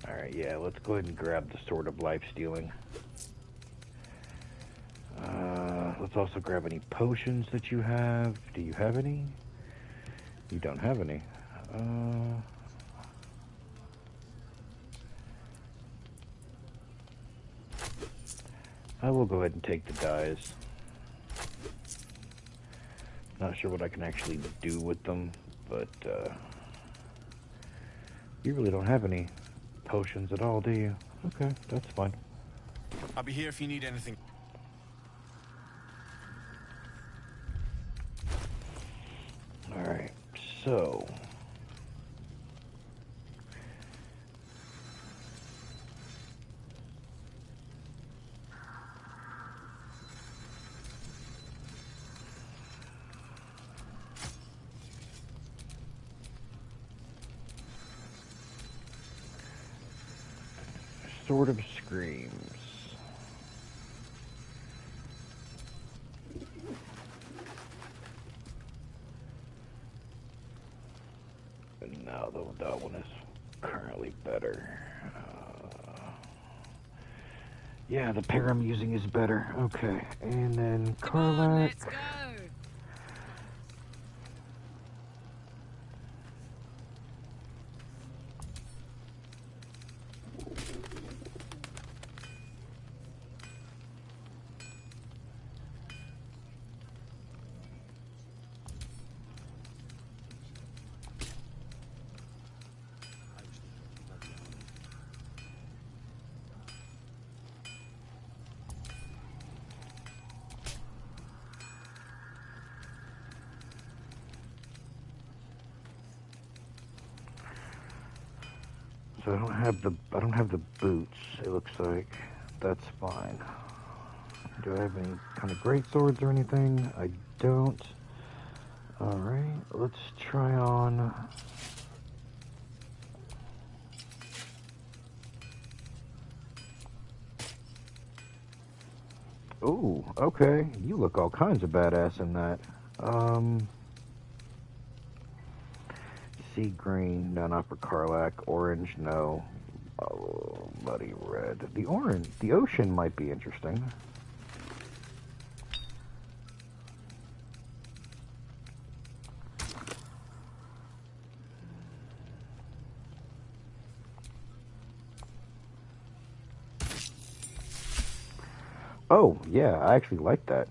Alright, yeah, let's go ahead and grab the Sword of Life Stealing. Let's also grab any potions that you have. Do you have any? You don't have any. I will go ahead and take the dyes. Not sure what I can actually do with them, but you really don't have any potions at all, do you? Okay, that's fine. I'll be here if you need anything. Alright, so... Sword of Screams. And now that one is currently better. Yeah, the pair I'm using is better. Okay, and then Karlak. Let's go. So I don't have the boots, it looks like. That's fine. Do I have any kind of great swords or anything? I don't. Alright, let's try on. Ooh, okay. You look all kinds of badass in that. Sea green, no, not for Karlach. Orange, no. Oh, muddy red. The orange, the ocean might be interesting. Oh, yeah, I actually like that.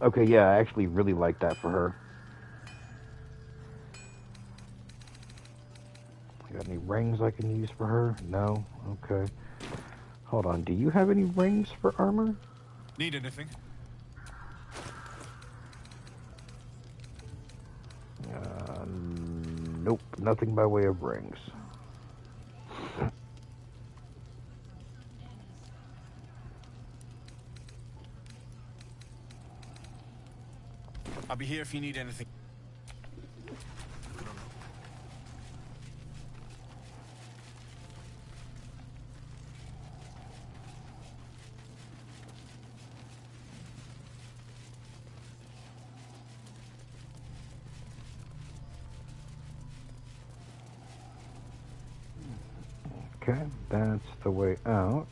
Okay, yeah, I actually really like that for her. Got any rings I can use for her? No? Okay. Hold on, do you have any rings for armor? Need anything? Nope, nothing by way of rings. I'll be here if you need anything. Okay, that's the way out.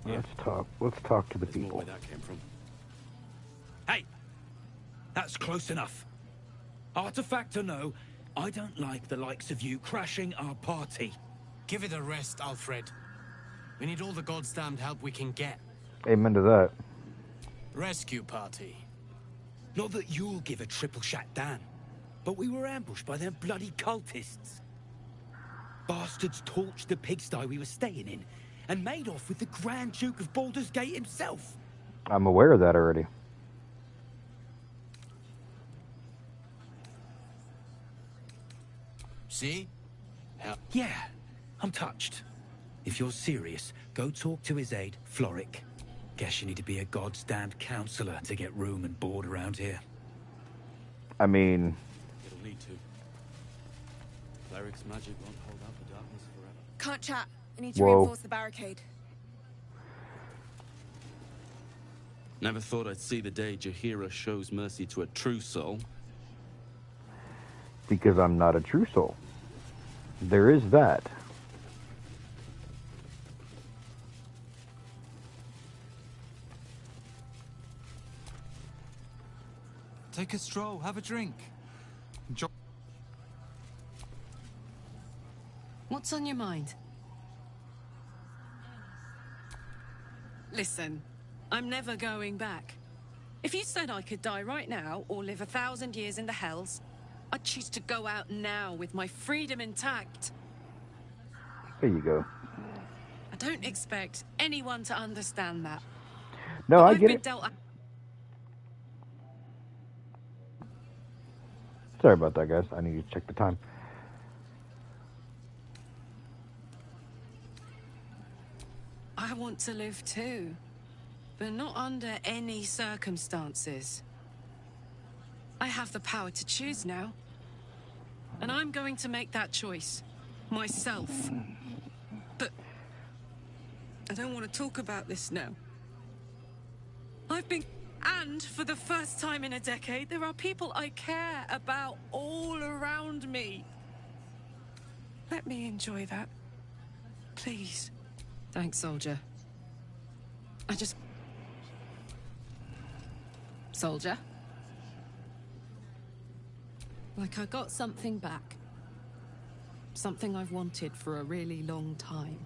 Yeah. Let's talk to the There's more people. where that came from. Hey! That's close enough. Artifact or no, I don't like the likes of you crashing our party. Give it a rest, Alfred. We need all the goddamned help we can get. Amen to that. Rescue party. Not that you'll give a triple shot down, but we were ambushed by them bloody cultists. Bastards torched the pigsty we were staying in and made off with the Grand Duke of Baldurs Gate himself. I'm aware of that already. See? Yeah, I'm touched. If you're serious, go talk to his aide, Floric. Guess you need to be a goddamned counselor to get room and board around here. I mean... It'll need to. Cleric's magic won't hold out the darkness forever. Can't chat. I need to Whoa. reinforce the barricade. Never thought I'd see the day Jaheira shows mercy to a true soul. Because I'm not a true soul. There is that. Take a stroll, have a drink. Enjoy. What's on your mind? Listen, I'm never going back. If you said I could die right now or live 1,000 years in the Hells, I'd choose to go out now with my freedom intact. There you go. I don't expect anyone to understand that. No, But I I've get been it. dealt Sorry about that, guys. I need to check the time. I want to live too, but not under any circumstances. I have the power to choose now, and I'm going to make that choice myself. But I don't want to talk about this now. And for the first time in a decade, there are people I care about all around me. Let me enjoy that. Please. Thanks, soldier. Soldier? Like I got something back. Something I've wanted for a really long time.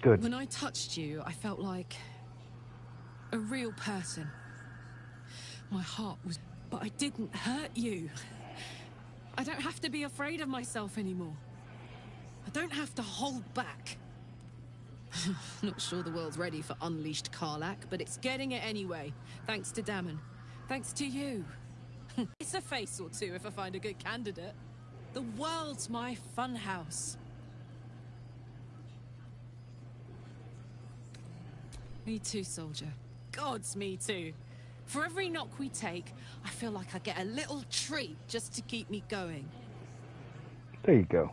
Good. When I touched you, I felt like A real person. My heart was... But I didn't hurt you. I don't have to be afraid of myself anymore. I don't have to hold back. Not sure the world's ready for unleashed Karlach, but it's getting it anyway. Thanks to Dammon. Thanks to you. It's a face or two if I find a good candidate. The world's my funhouse. Me too, soldier. Gods, me too. For every knock we take, I feel like I get a little treat just to keep me going. There you go.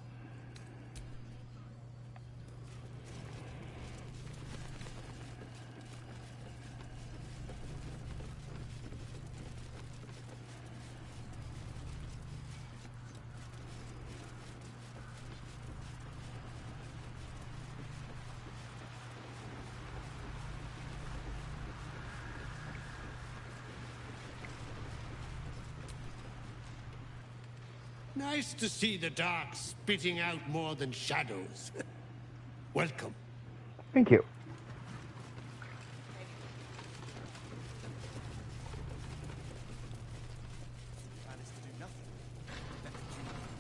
Nice to see the dark spitting out more than shadows. Welcome. Thank you.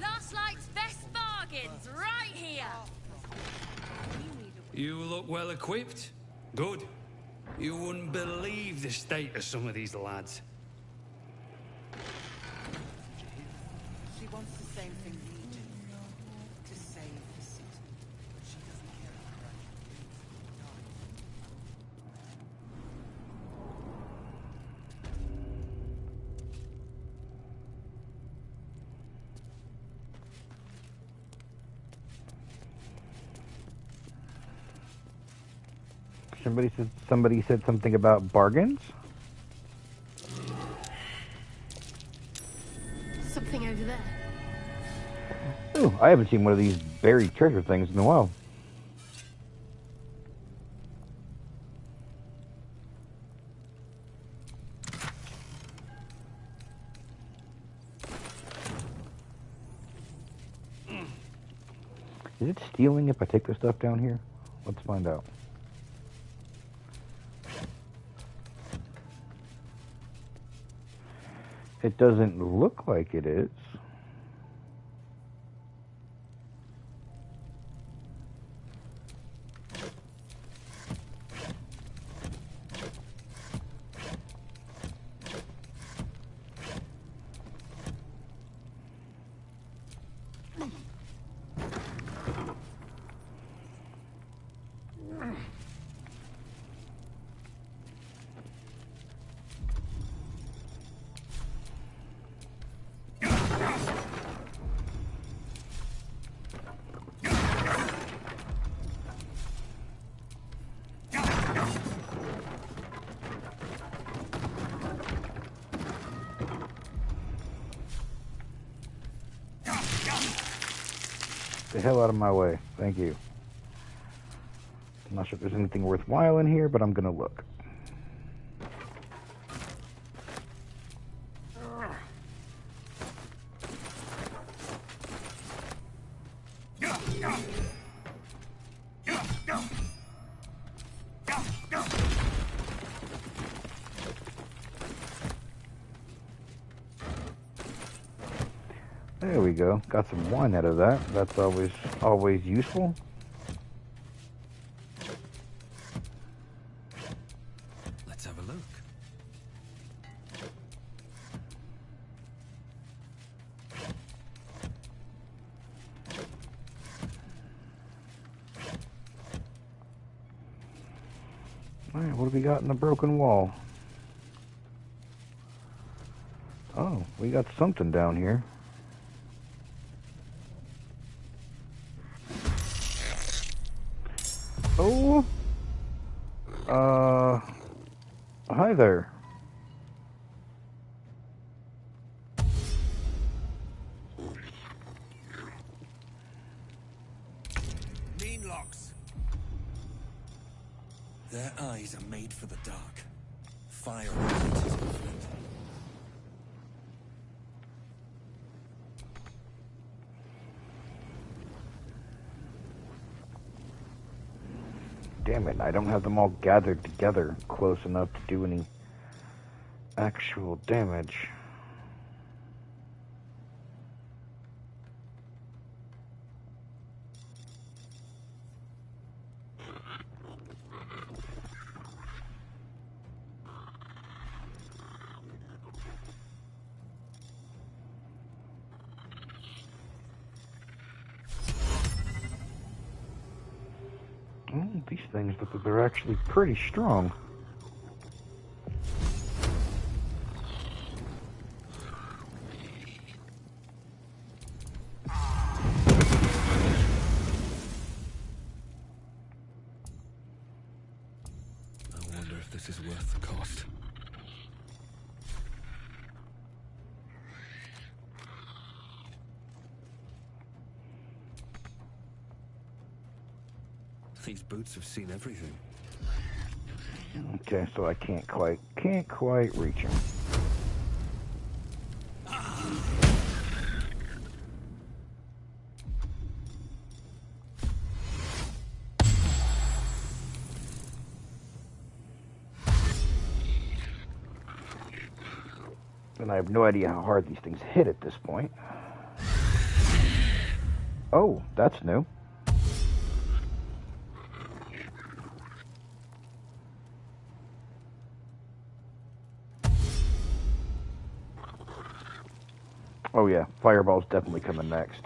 Last night's best bargains, right here. You look well equipped. Good. You wouldn't believe the state of some of these lads. She wants the same thing we do. To save the city. She doesn't care about her. Somebody said something about bargains. Something over there. Ooh, I haven't seen one of these buried treasure things in a while. Is it stealing if I take the stuff down here? Let's find out. It doesn't look like it is. The hell out of my way. Thank you. I'm not sure if there's anything worthwhile in here, but I'm gonna look. There we go. Got some wine out of that. That's always useful. Let's have a look. Alright, what do we got in the broken wall? Oh, we got something down here. Oh, hi there. Mean locks. Their eyes are made for the dark. Fire reaches in flint. Damn damn it, I don't have them all gathered together close enough to do any actual damage. These things look like they're actually pretty strong. I wonder if this is worth the cost. These boots have seen everything. Okay, so I can't quite reach him. And I have no idea how hard these things hit at this point. Oh, that's new. Oh yeah, fireball's definitely coming next.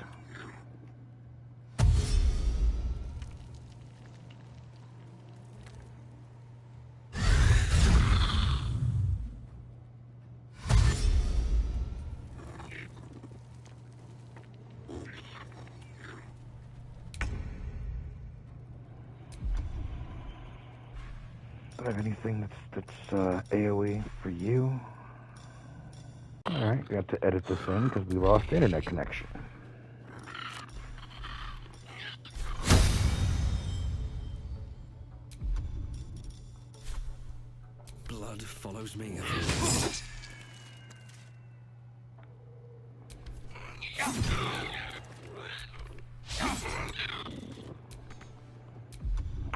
Do I have anything that's AoE for you? Alright, we have to edit this in because we lost internet connection. Blood follows me.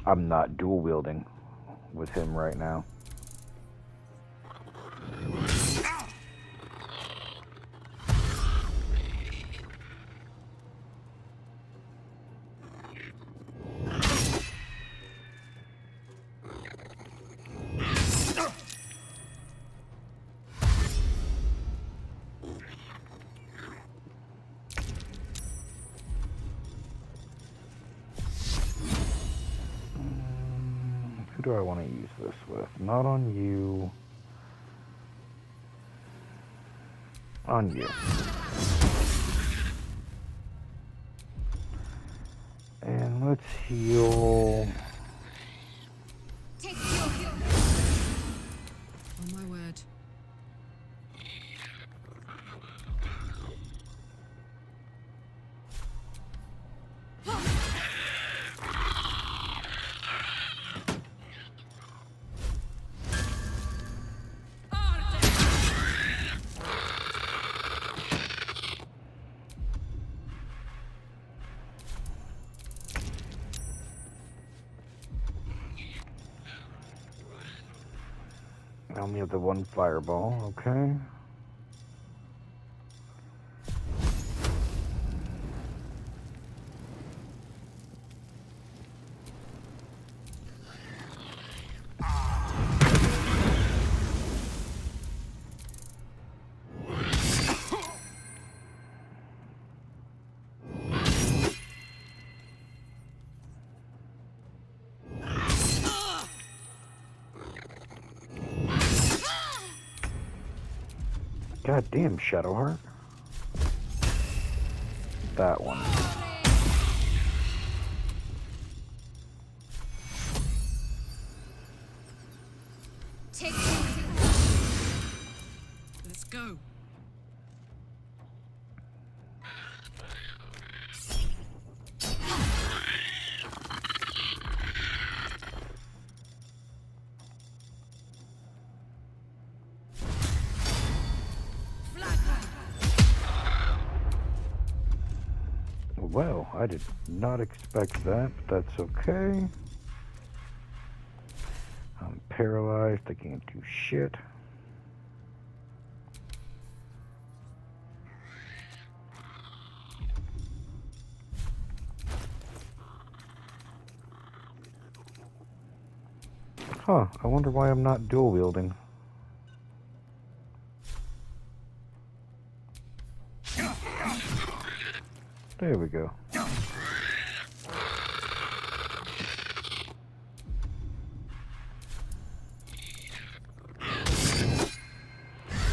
I'm not dual wielding with him right now. Who do I want to use this with? Not on you. On you. And let's heal. Oh my word. I only have the one fireball, okay. God damn, Shadowheart. That one. Let's go. Well, I did not expect that, but that's okay. paralyzed. They can't do shit. Huh, I wonder why I'm not dual wielding. There we go.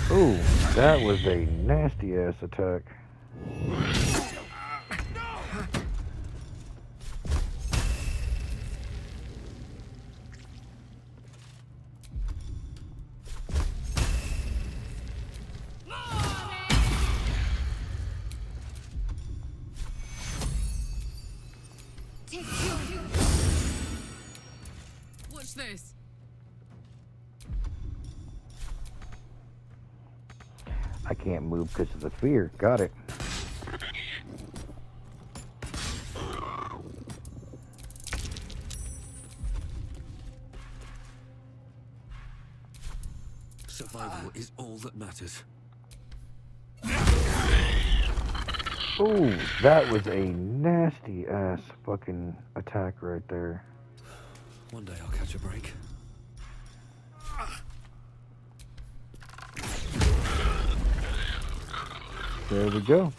Ooh, that was a nasty ass attack. Watch this. I can't move because of the fear. Got it. Survival is all that matters. Ooh, that was a nasty ass fucking attack right there. One day I'll catch a break. There we go.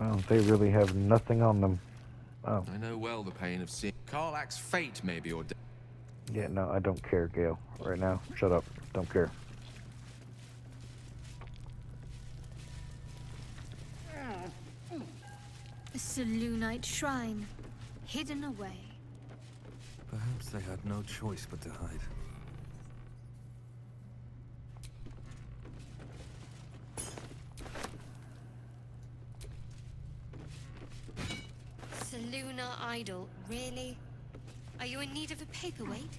Well, they really have nothing on them. Oh. I know well the pain of seeing Karlach's fate may be ordained. Yeah, no, I don't care, Gale. Right now, shut up. Don't care. A Selûnite shrine, hidden away. Perhaps they had no choice but to hide. Selûna idol, really? Are you in need of a paperweight?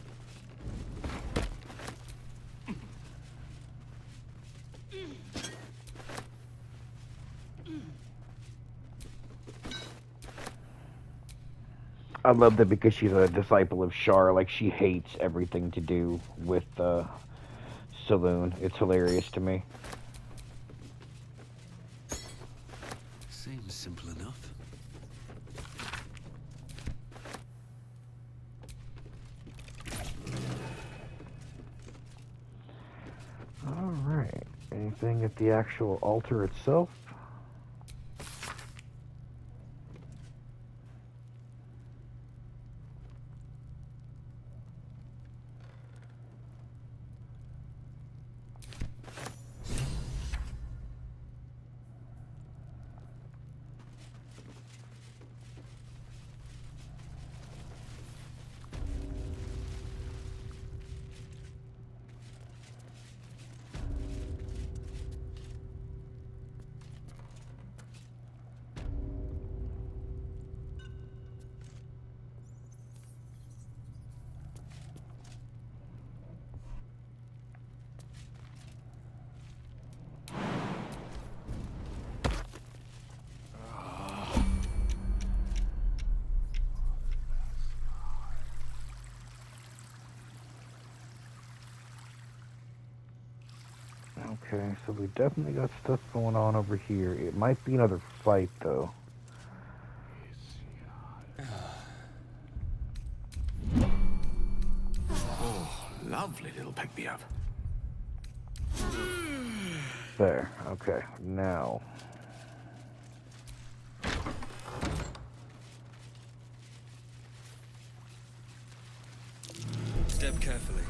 I love that because she's a disciple of Shar. Like, she hates everything to do with Selûne. It's hilarious to me. Seems simple enough. Alright. Anything at the actual altar itself? Okay, so we definitely got stuff going on over here. It might be another fight, though. Oh, lovely little pick-me-up. There. Okay, now. Step carefully.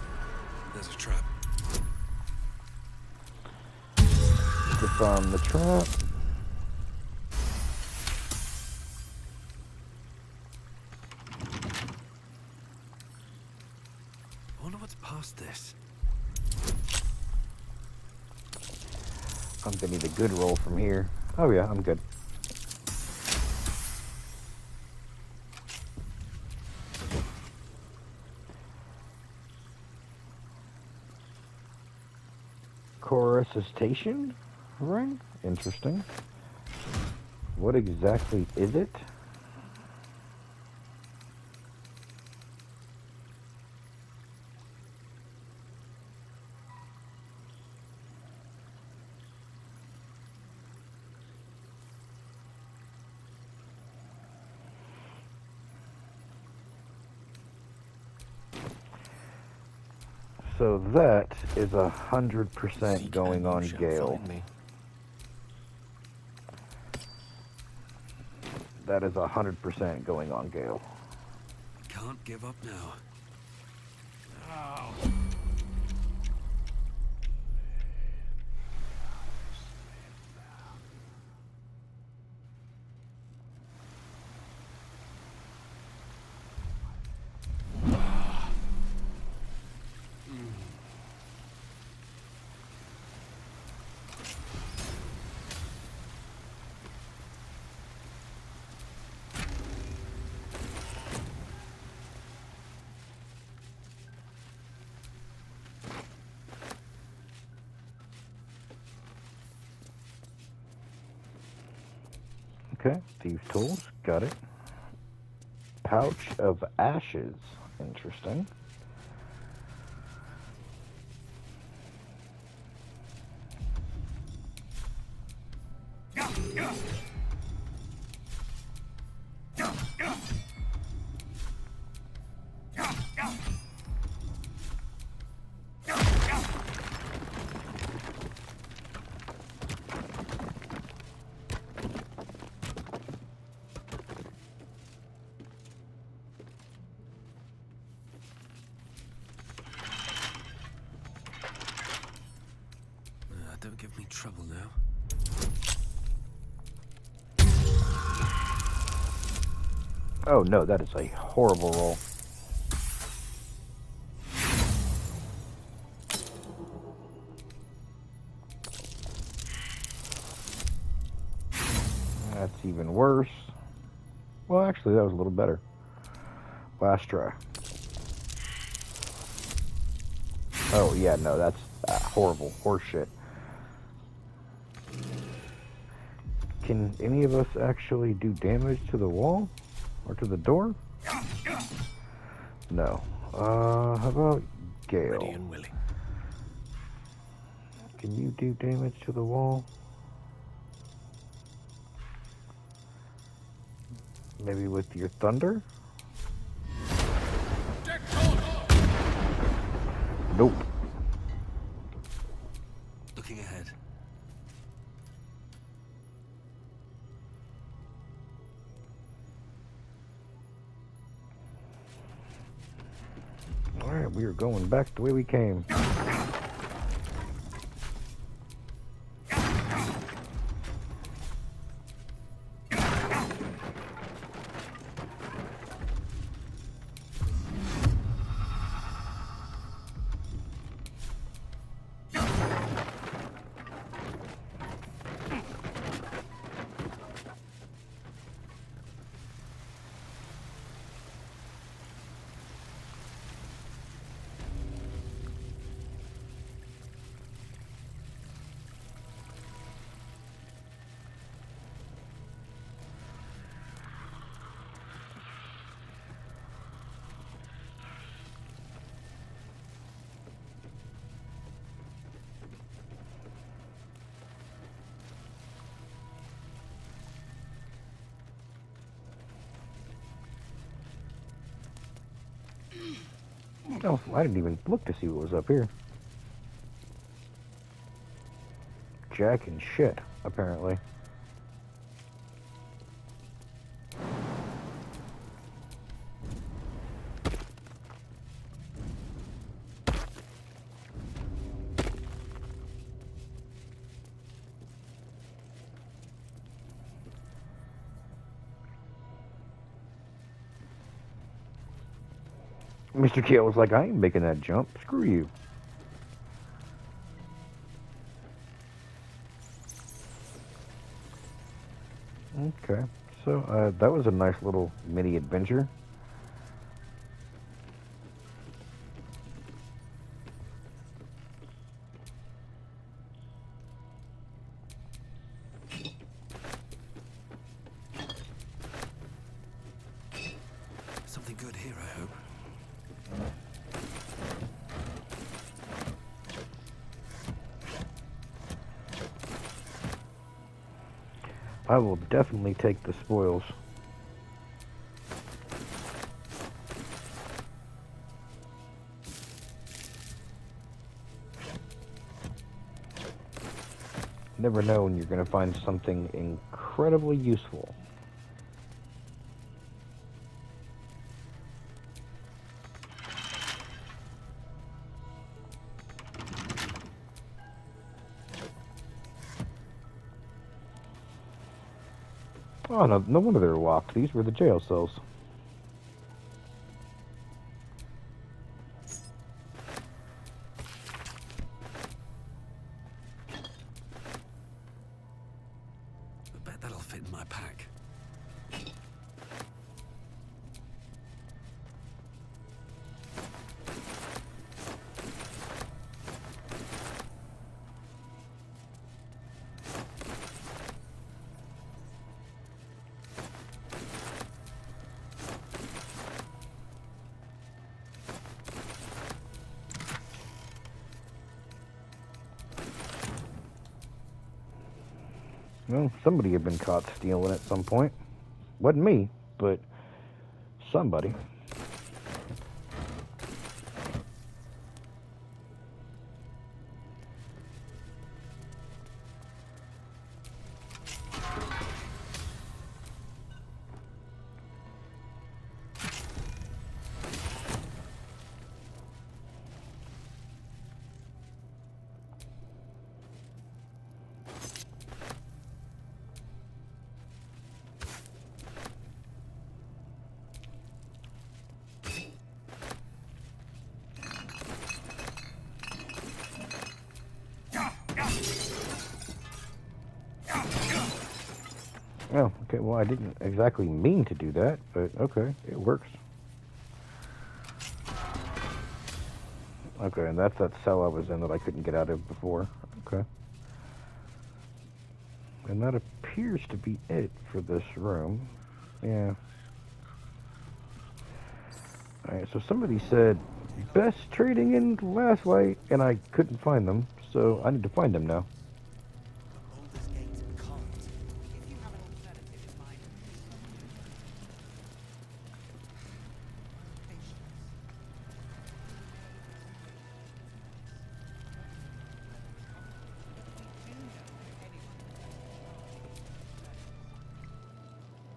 There's a trap. Disarm the trap. I wonder what's past this. I'm gonna need a good roll from here. Oh yeah, I'm good. Resuscitation ring? Interesting. What exactly is it? So that is 100% going on Gale. That is 100% going on Gale. Can't give up now. Okay, thieves' tools, got it. Pouch of ashes, interesting. Don't give me trouble now. Oh no, that is a horrible roll. That's even worse. Well, actually, that was a little better. Last try. Oh yeah, no, that's horrible horseshit. Can any of us actually do damage to the wall? Or to the door? No. How about Gale? Ready and willing. Can you do damage to the wall? Maybe with your thunder? Nope. Looking ahead. Alright, we are going back the way we came. Oh, I didn't even look to see what was up here. Jack and shit, apparently. Mr. Gale was like, I ain't making that jump. Screw you. Okay, so that was a nice little mini adventure. Something good here, I hope. I will definitely take the spoils. Never know when you're going to find something incredibly useful. Oh, no wonder they were locked. These were the jail cells. I bet that'll fit in my pack. Well, somebody had been caught stealing at some point. Wasn't me, but somebody. Oh, okay, well, I didn't exactly mean to do that, but okay, it works. Okay, and that's that cell I was in that I couldn't get out of before. Okay. And that appears to be it for this room. Yeah. Alright, so somebody said, best trading in last light, and I couldn't find them, so I need to find them now. Baldurs Gate can't. If you have an alternative in mind.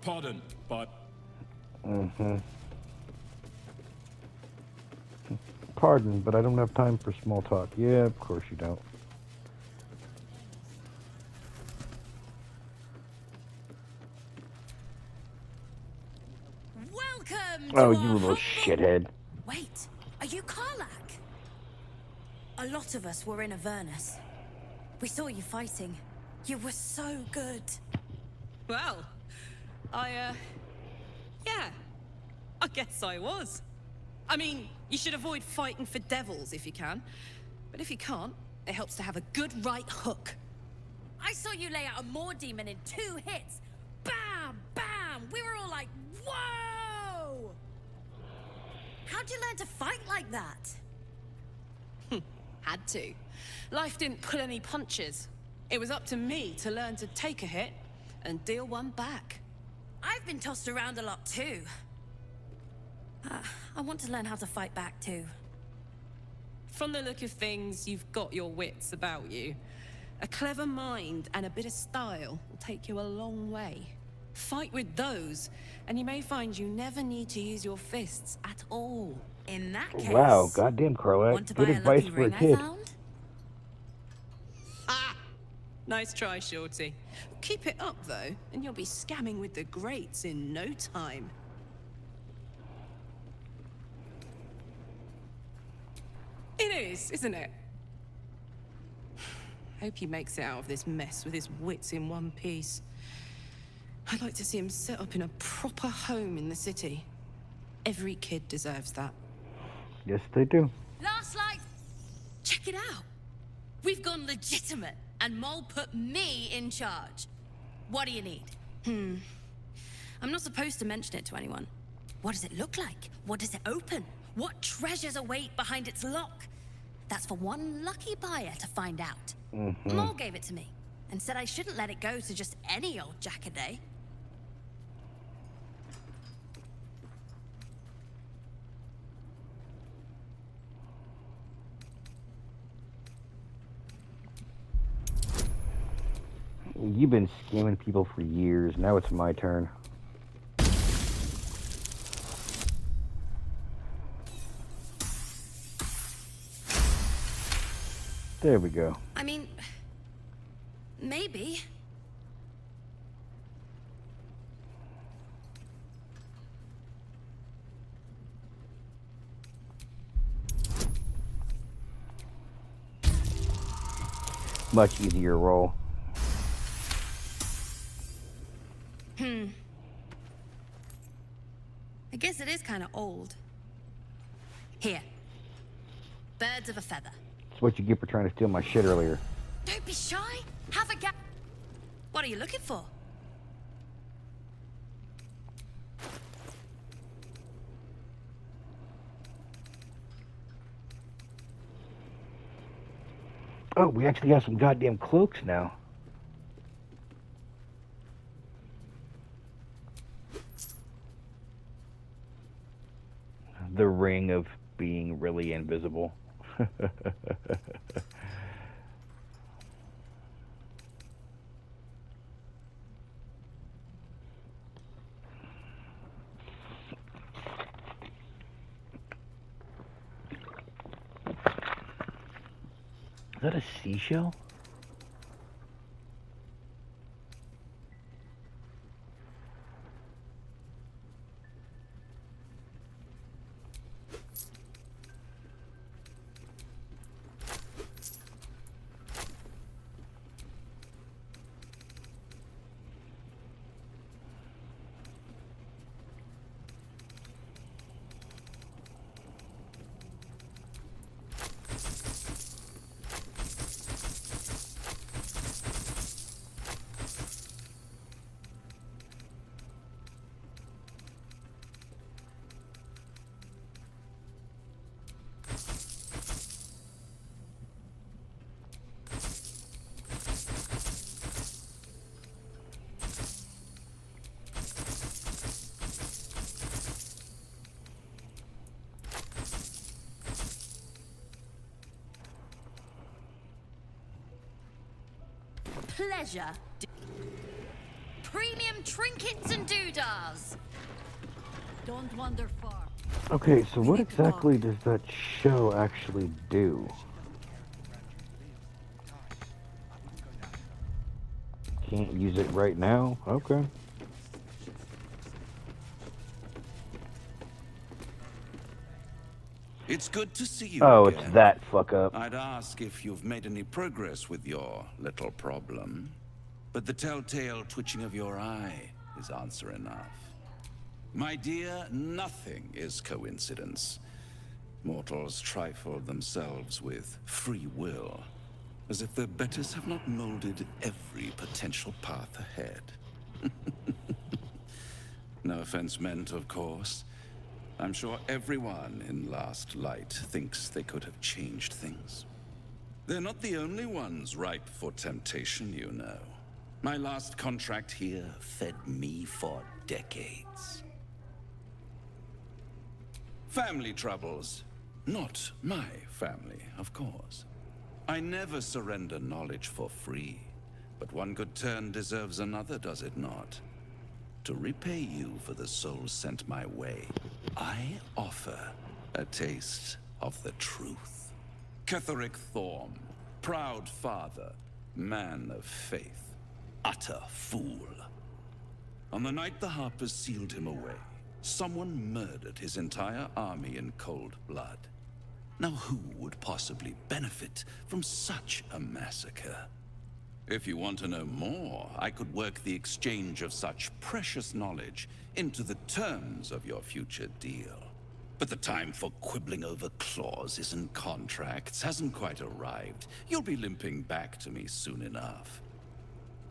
Pardon, but... Pardon, but I don't have time for small talk. Yeah, of course you don't. Welcome Oh, to you our little shithead. Wait, are you Karlak? A lot of us were in Avernus. We saw you fighting. You were so good. Well, yeah, I guess I was. I mean, you should avoid fighting for devils if you can. But if you can't, it helps to have a good right hook. I saw you lay out a Moor demon in 2 hits. Bam! Bam! We were all like, whoa! How'd you learn to fight like that? Had to. Life didn't pull any punches. It was up to me to learn to take a hit and deal one back. I've been tossed around a lot too. I want to learn how to fight back too. From the look of things, you've got your wits about you. A clever mind and a bit of style will take you a long way. Fight with those, and you may find you never need to use your fists at all. In that case... Wow, goddamn, Croat. Good advice for a kid. Ha! Nice try, Shorty. Keep it up, though, and you'll be scamming with the greats in no time. It is, isn't it? Hope he makes it out of this mess with his wits in one piece. I'd like to see him set up in a proper home in the city. Every kid deserves that. Yes, they do. Last light! Check it out! We've gone legitimate, and Mole put me in charge. What do you need? I'm not supposed to mention it to anyone. What does it look like? What does it open? What treasures await behind its lock? That's for one lucky buyer to find out. Maul gave it to me, and said I shouldn't let it go to just any old jackaday. You've been scamming people for years. Now it's my turn. There we go. I mean, maybe. Much easier roll. I guess it is kind of old. Here. Birds of a feather. It's what you get for trying to steal my shit earlier. Don't be shy. Have a gap. What are you looking for? Oh, we actually have some goddamn cloaks now. The ring of being really invisible. Is that a seashell? Pleasure. Premium trinkets and doodahs. Don't wander far. Okay, so what exactly does that show actually do? Can't use it right now? Okay. It's good to see you Oh, again. it's that fuck up. I'd ask if you've made any progress with your little problem, but the telltale twitching of your eye is answer enough. My dear, nothing is coincidence. Mortals trifle themselves with free will, as if their betters have not molded every potential path ahead. No offense meant, of course. I'm sure everyone in Last Light thinks they could have changed things. They're not the only ones ripe for temptation, you know. My last contract here fed me for decades. Family troubles. Not my family, of course. I never surrender knowledge for free, but one good turn deserves another, does it not? To repay you for the souls sent my way, I offer a taste of the truth. Ketheric Thorm, proud father, man of faith, utter fool. On the night the Harpers sealed him away, someone murdered his entire army in cold blood. Now who would possibly benefit from such a massacre? If you want to know more, I could work the exchange of such precious knowledge into the terms of your future deal. But the time for quibbling over clauses and contracts hasn't quite arrived. You'll be limping back to me soon enough.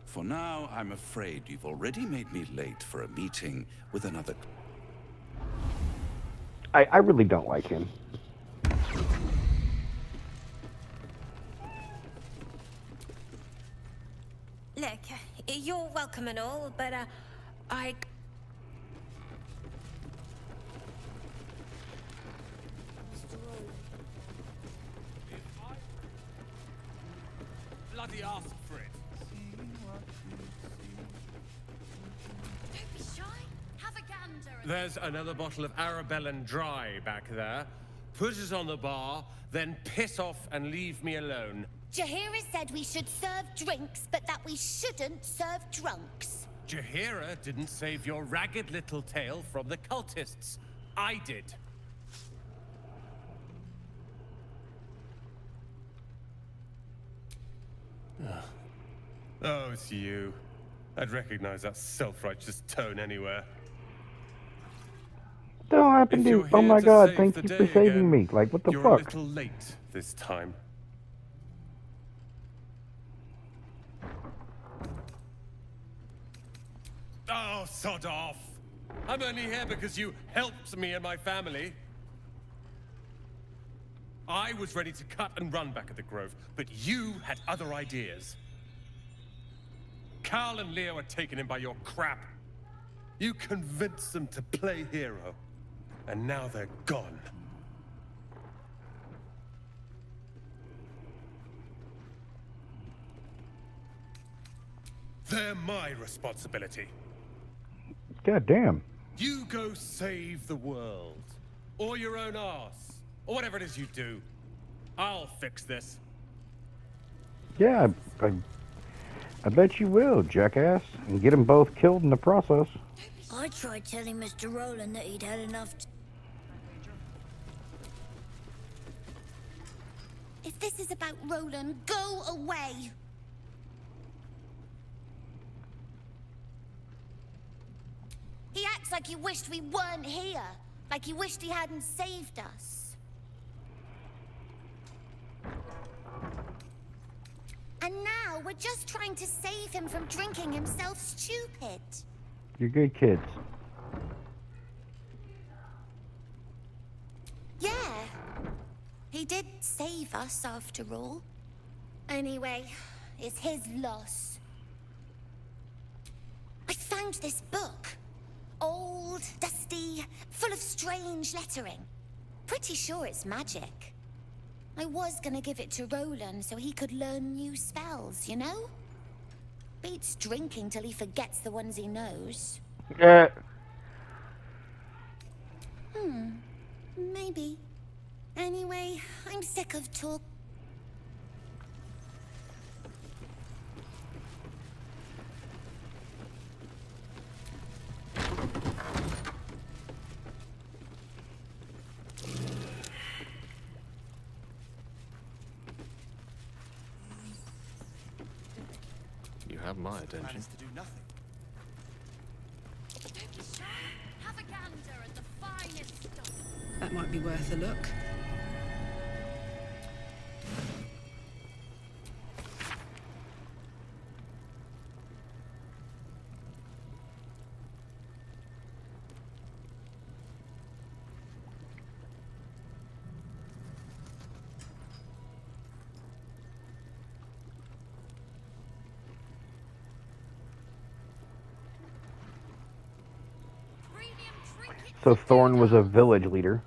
For now, I'm afraid you've already made me late for a meeting with another... I really don't like him. Look, you're welcome and all, but, I... Bloody ask for it. Don't be shy. Have a gander. There's another bottle of Arabellan Dry back there. Put it on the bar, then piss off and leave me alone. Jaheira said we should serve drinks, but that we shouldn't serve drunks. Jaheira didn't save your ragged little tail from the cultists. I did. Oh, it's you. I'd recognize that self-righteous tone anywhere. Don't happen to. Oh my god, thank you for saving me. Like, what the You're fuck? a little late this time. Oh, sod off. I'm only here because you helped me and my family. I was ready to cut and run back at the Grove, but you had other ideas. Carl and Leo were taken in by your crap. You convinced them to play hero, and now they're gone. They're my responsibility. God damn. You go save the world, or your own arse, or whatever it is you do. I'll fix this. Yeah, I bet you will, jackass, and get them both killed in the process. I tried telling Mr. Rowland that he'd had enough. If this is about Roland, go away. He acts like he wished we weren't here. Like he wished he hadn't saved us. And now we're just trying to save him from drinking himself stupid. You're good kids. Yeah. He did save us after all. Anyway, it's his loss. I found this book. Old, dusty, full of strange lettering. Pretty sure it's magic. I was gonna give it to Roland so he could learn new spells, you know? Beats drinking till he forgets the ones he knows. Maybe. Anyway, I'm sick of talk. You have my attention. To do nothing. Don't be shy. Have a gander at the finest stuff. That might be worth a look. So Thorn was a village leader.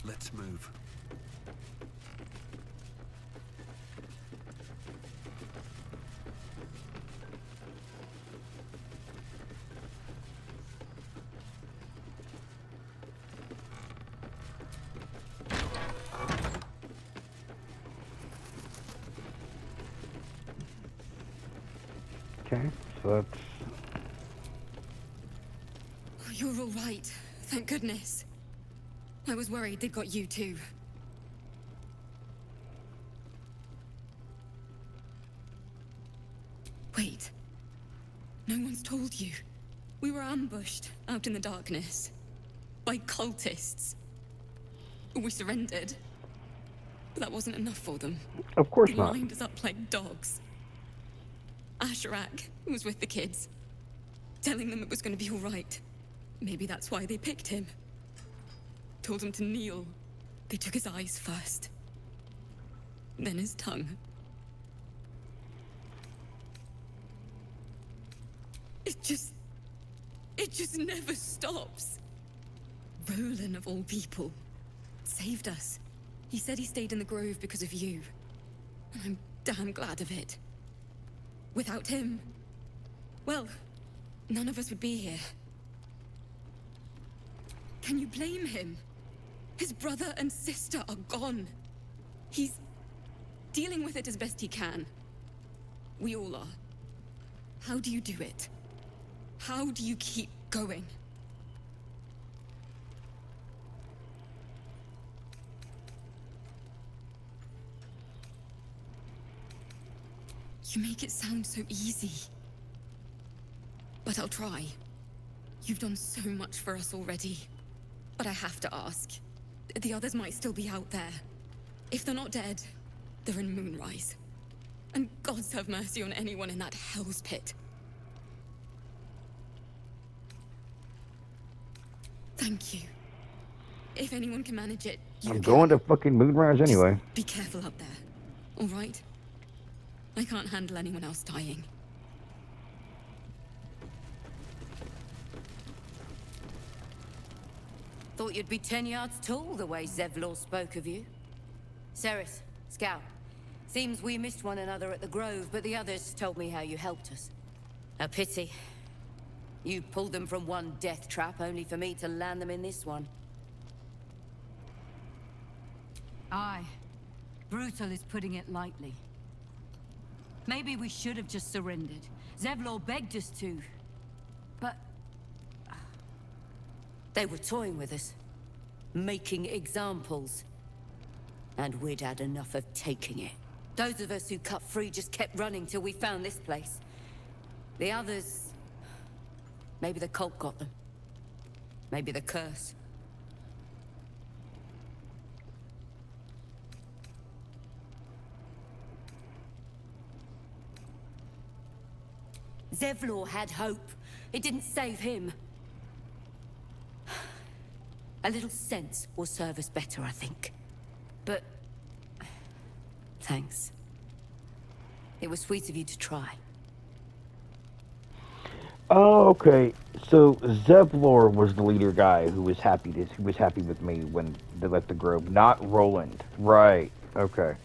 Let's move. Okay, so that's... Oh, you're all right. Thank goodness. I was worried they'd got you too. Wait. No one's told you. We were ambushed out in the darkness. By cultists. We surrendered. But that wasn't enough for them. Of course they not. lined us up like dogs. Asherak was with the kids, telling them it was going to be all right. Maybe that's why they picked him. Told him to kneel. They took his eyes first. Then his tongue. It just never stops. Roland, of all people, saved us. He said he stayed in the grove because of you. And I'm damn glad of it. Without him, well, none of us would be here. Can you blame him? His brother and sister are gone. He's dealing with it as best he can. We all are. How do you do it? How do you keep going? You make it sound so easy. But I'll try. You've done so much for us already. But I have to ask. The others might still be out there. If they're not dead, they're in Moonrise. And gods have mercy on anyone in that hell's pit. Thank you. If anyone can manage it, I'm going to fucking Moonrise anyway. be careful up there. All right? I can't handle anyone else dying. Thought you'd be 10 yards tall the way Zevlor spoke of you. Ceres, Scout. Seems we missed one another at the Grove, but the others told me how you helped us. A pity. You pulled them from one death trap, only for me to land them in this one. Aye. Brutal is putting it lightly. Maybe we should have just surrendered. Zevlor begged us to. But... They were toying with us. Making examples. And we'd had enough of taking it. Those of us who cut free just kept running till we found this place. The others... Maybe the cult got them. Maybe the curse. Zevlor had hope. It didn't save him. A little sense will serve us better, I think. But... thanks. It was sweet of you to try. Oh, okay. So Zevlor was the leader guy who was happy with me when they left the grove, not Roland. Right. Okay.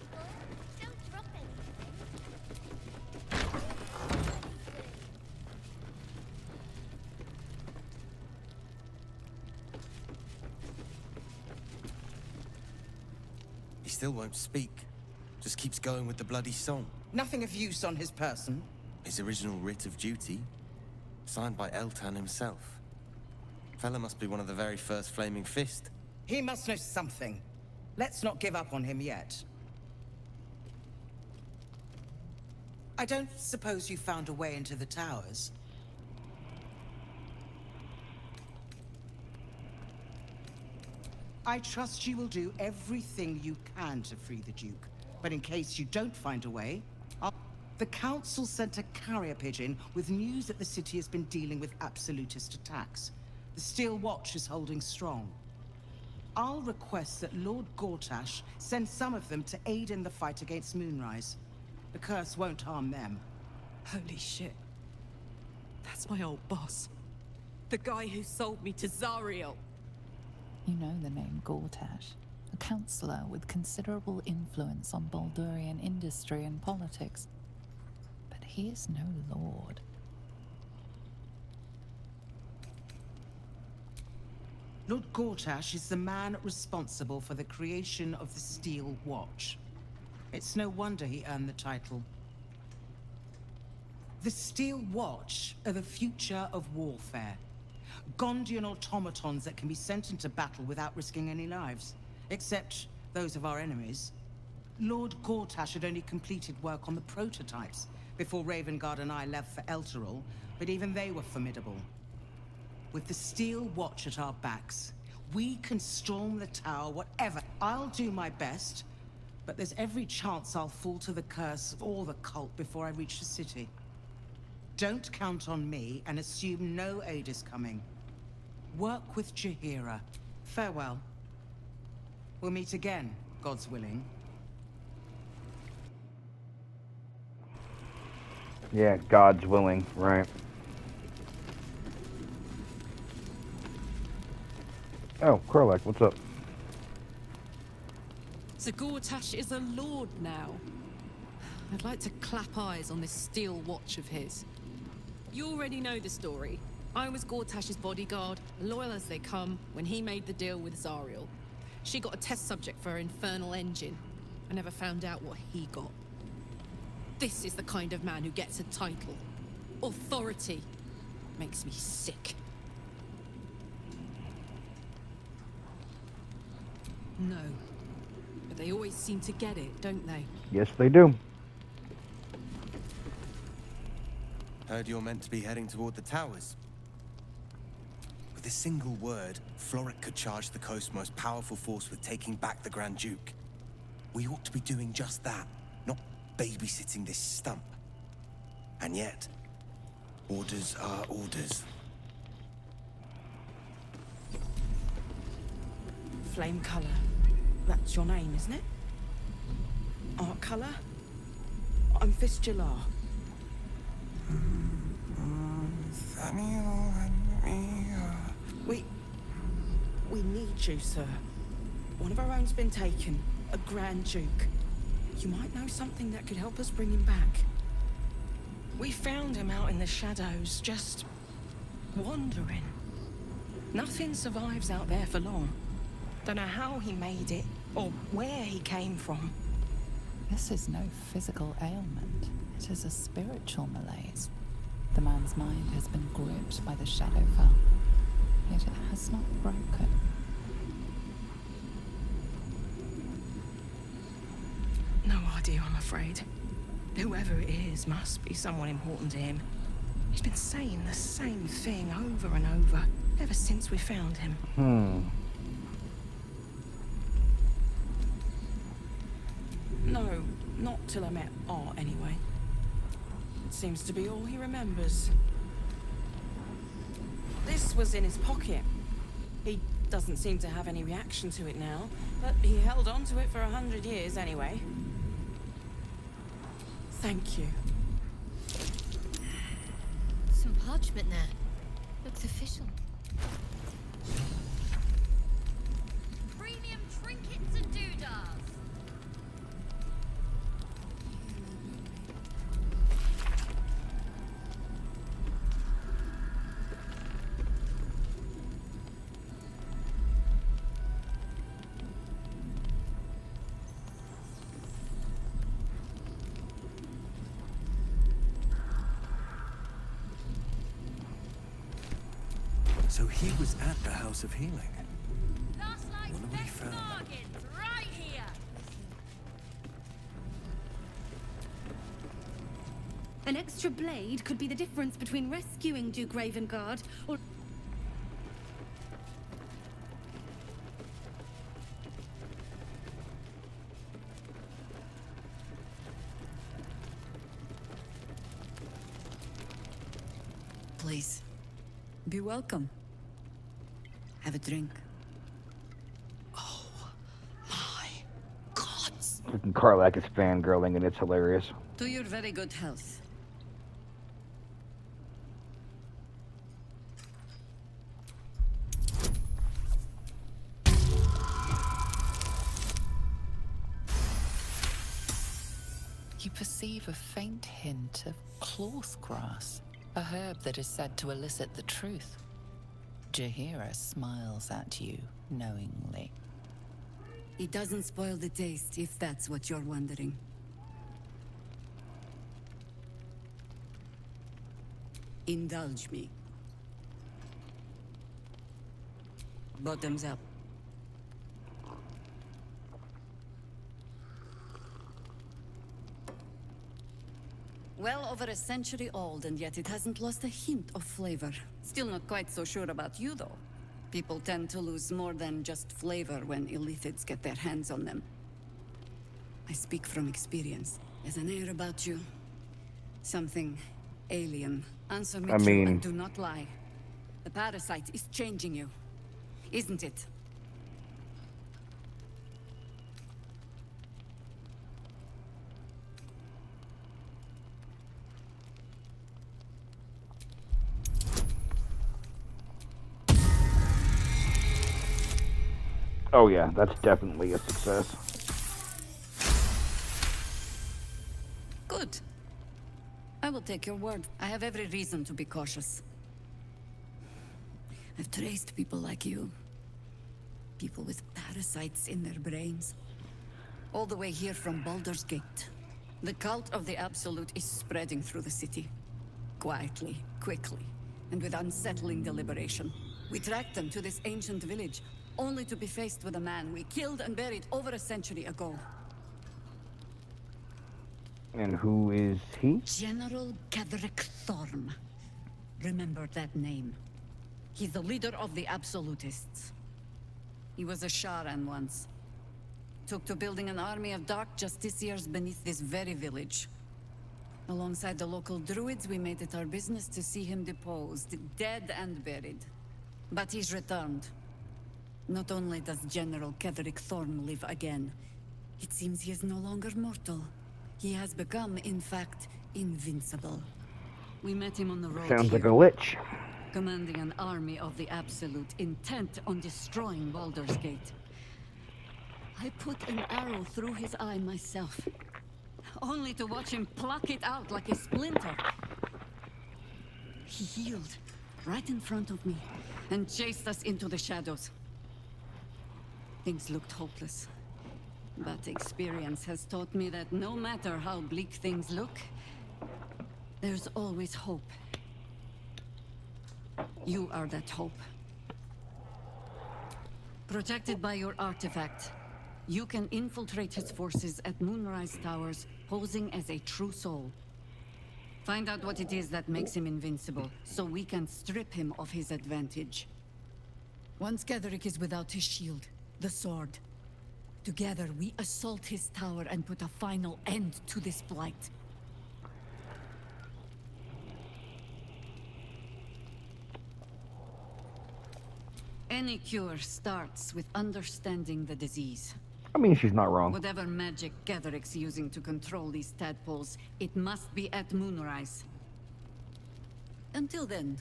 He still won't speak. Just keeps going with the bloody song. Nothing of use on his person. His original writ of duty, signed by Eltan himself. Fella must be one of the very first Flaming Fist. He must know something. Let's not give up on him yet. I don't suppose you found a way into the towers? I trust you will do everything you can to free the Duke. But in case you don't find a way, the Council sent a carrier pigeon with news that the city has been dealing with absolutist attacks. The Steel Watch is holding strong. I'll request that Lord Gortash send some of them to aid in the fight against Moonrise. The curse won't harm them. Holy shit. That's my old boss. The guy who sold me to Zariel. You know the name Gortash, a councillor with considerable influence on Baldurian industry and politics. But he is no lord. Lord Gortash is the man responsible for the creation of the Steel Watch. It's no wonder he earned the title. The Steel Watch are the future of warfare. Gondian automatons that can be sent into battle without risking any lives. Except those of our enemies. Lord Gortash had only completed work on the prototypes before Ravengard and I left for Elturel, but even they were formidable. With the Steel Watch at our backs, we can storm the tower, whatever. I'll do my best, but there's every chance I'll fall to the curse or the cult before I reach the city. Don't count on me and assume no aid is coming. Work with Jaheira. Farewell. We'll meet again, God's willing. Yeah, God's willing, right. Oh, Krolak, what's up? So Gortash is a lord now. I'd like to clap eyes on this steel watch of his. You already know the story. I was Gortash's bodyguard, loyal as they come, when he made the deal with Zariel. She got a test subject for her infernal engine. I never found out what he got. This is the kind of man who gets a title. Authority. Makes me sick. No. But they always seem to get it, don't they? Yes, they do. Heard you're meant to be heading toward the towers. With a single word, Floric could charge the coast's most powerful force with taking back the Grand Duke. We ought to be doing just that, not babysitting this stump. And yet, orders are orders. Flame color. That's your name, isn't it? Art color? I'm Fistular. We need you, sir. One of our own's been taken. A Grand Duke. You might know something that could help us bring him back. We found him out in the shadows, just wandering. Nothing survives out there for long. Don't know how he made it, or where he came from. This is no physical ailment. It is a spiritual malaise. The man's mind has been gripped by the Shadowfell, yet it has not broken. No idea, I'm afraid. Whoever it is must be someone important to him. He's been saying the same thing over and over, ever since we found him. No, not till I met Art, anyway. It seems to be all he remembers. This was in his pocket. He doesn't seem to have any reaction to it now, but he held on to it for 100 years anyway. Thank you. Some parchment there. Looks official. Premium trinkets and doodahs. So he was at the House of Healing. Last night's Wonder what he best found. bargains right here. An extra blade could be the difference between rescuing Duke Ravengard or... Please, be welcome. Have a drink. Freaking Karlak is fangirling and it's hilarious. To your very good health. You perceive a faint hint of cloth grass, a herb that is said to elicit the truth. Jaheira smiles at you knowingly. It doesn't spoil the taste, if that's what you're wondering. Indulge me. Bottoms up. Well over a century old, and yet it hasn't lost a hint of flavor. Still not quite so sure about you, though. People tend to lose more than just flavor when illithids get their hands on them. I speak from experience. There's an air about you. Something alien. Answer me true and do not lie. The parasite is changing you, isn't it? Oh yeah, that's definitely a success. Good. I will take your word. I have every reason to be cautious. I've traced people like you. People with parasites in their brains. All the way here from Baldurs Gate. The cult of the Absolute is spreading through the city. Quietly, quickly, and with unsettling deliberation. We tracked them to this ancient village, only to be faced with a man we killed and buried over a century ago. And who is he? General Ketherick Thorm. Remember that name. He's the leader of the Absolutists. He was a Sharan once. Took to building an army of dark justiciars beneath this very village. Alongside the local druids, we made it our business to see him deposed, dead and buried. But he's returned. Not only does General Ketherick Thorm live again, it seems he is no longer mortal. He has become, in fact, invincible. We met him on the road Sounds here, like a lich. commanding an army of the Absolute, intent on destroying Baldurs Gate. I put an arrow through his eye myself, only to watch him pluck it out like a splinter. He healed right in front of me and chased us into the shadows. Things looked hopeless. But experience has taught me that no matter how bleak things look, there's always hope. You are that hope. Protected by your artifact, you can infiltrate his forces at Moonrise Towers, posing as a true soul. Find out what it is that makes him invincible, so we can strip him of his advantage. Once Ketherick is without his shield, the sword, together we assault his tower and put a final end to this blight. Any cure starts with understanding the disease. I mean, she's not wrong. Whatever magic Ketherick's using to control these tadpoles, it must be at Moonrise. Until then,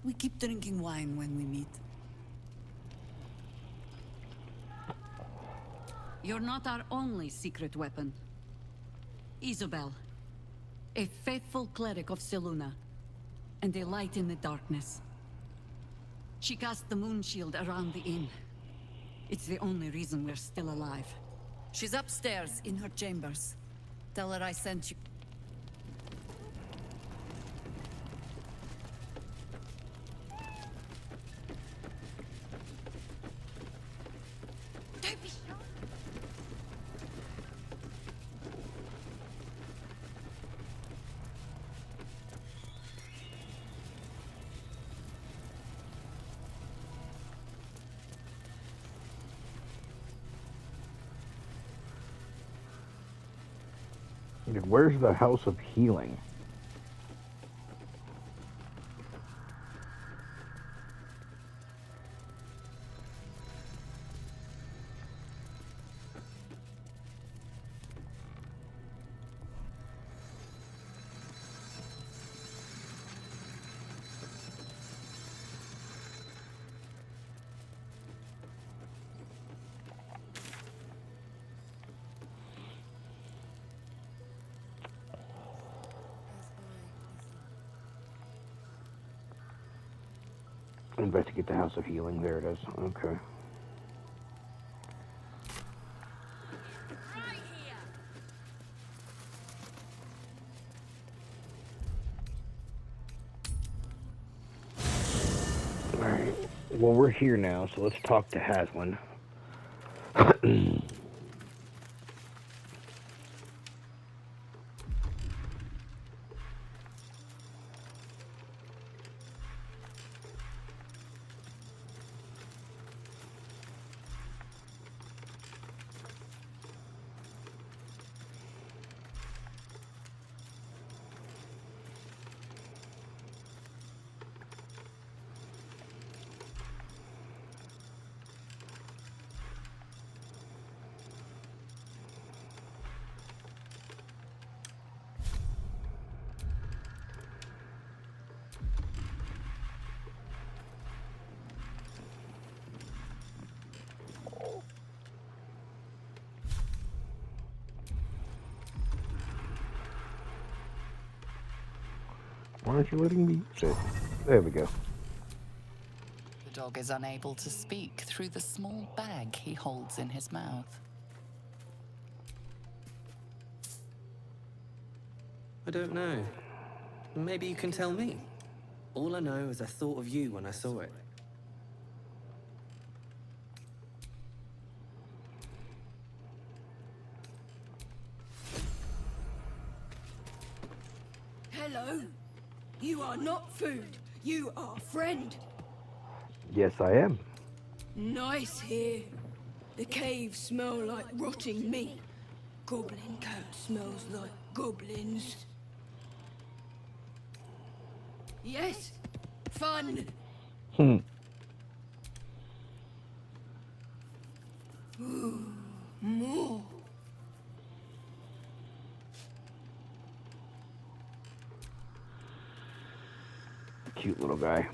we keep drinking wine when we meet. You're not our only secret weapon. Isobel, a faithful cleric of Selûne, and a light in the darkness. She cast the moon shield around the inn. It's the only reason we're still alive. She's upstairs in her chambers. Tell her I sent you. Don't be shy. Where's the House of Healing? Investigate the House of Healing. There it is. Okay. Alright. Well, we're here now, so let's talk to Haslin. Why aren't you letting me sit? There we go. The dog is unable to speak through the small bag he holds in his mouth. I don't know. Maybe you can tell me. All I know is I thought of you when I saw it. Hello. You are not food. You are friend. Yes, I am. Nice here. The caves smell like rotting meat. Goblin cat smells like goblins. Yes. Fun. Ooh, more. Cute little guy.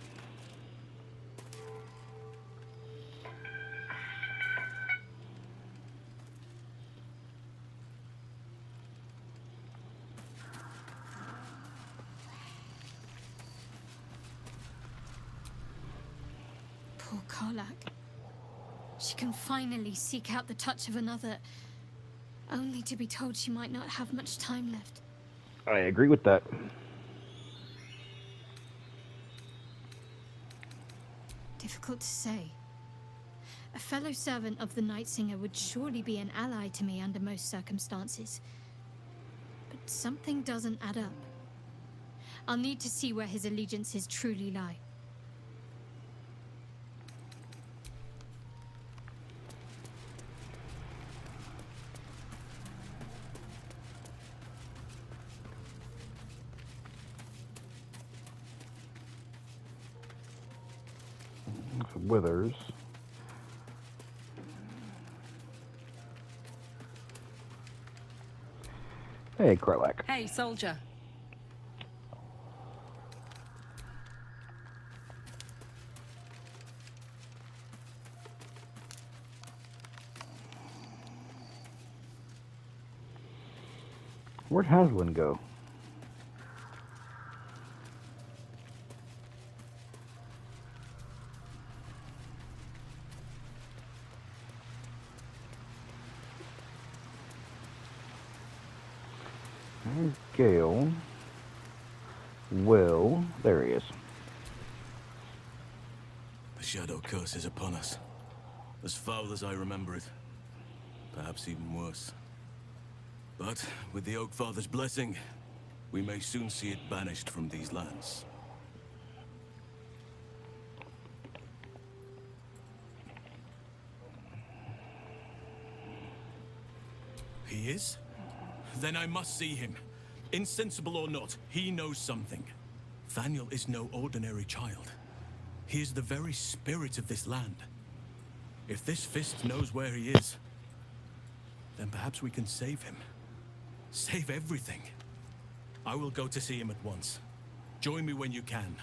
Poor Karlak. She can finally seek out the touch of another, only to be told she might not have much time left. I agree with that. Difficult to say. A fellow servant of the Night Singer would surely be an ally to me under most circumstances. But something doesn't add up. I'll need to see where his allegiances truly lie. Withers. Hey, Karlak. Hey, soldier. Where'd Haslin go? There's Gale. Will. There he is. The shadow curse is upon us. As foul as I remember it. Perhaps even worse. But with the Oak Father's blessing, we may soon see it banished from these lands. He is? Then I must see him. Insensible or not, he knows something. Thaniel is no ordinary child. He is the very spirit of this land. If this fist knows where he is, then perhaps we can save him. Save everything. I will go to see him at once. Join me when you can.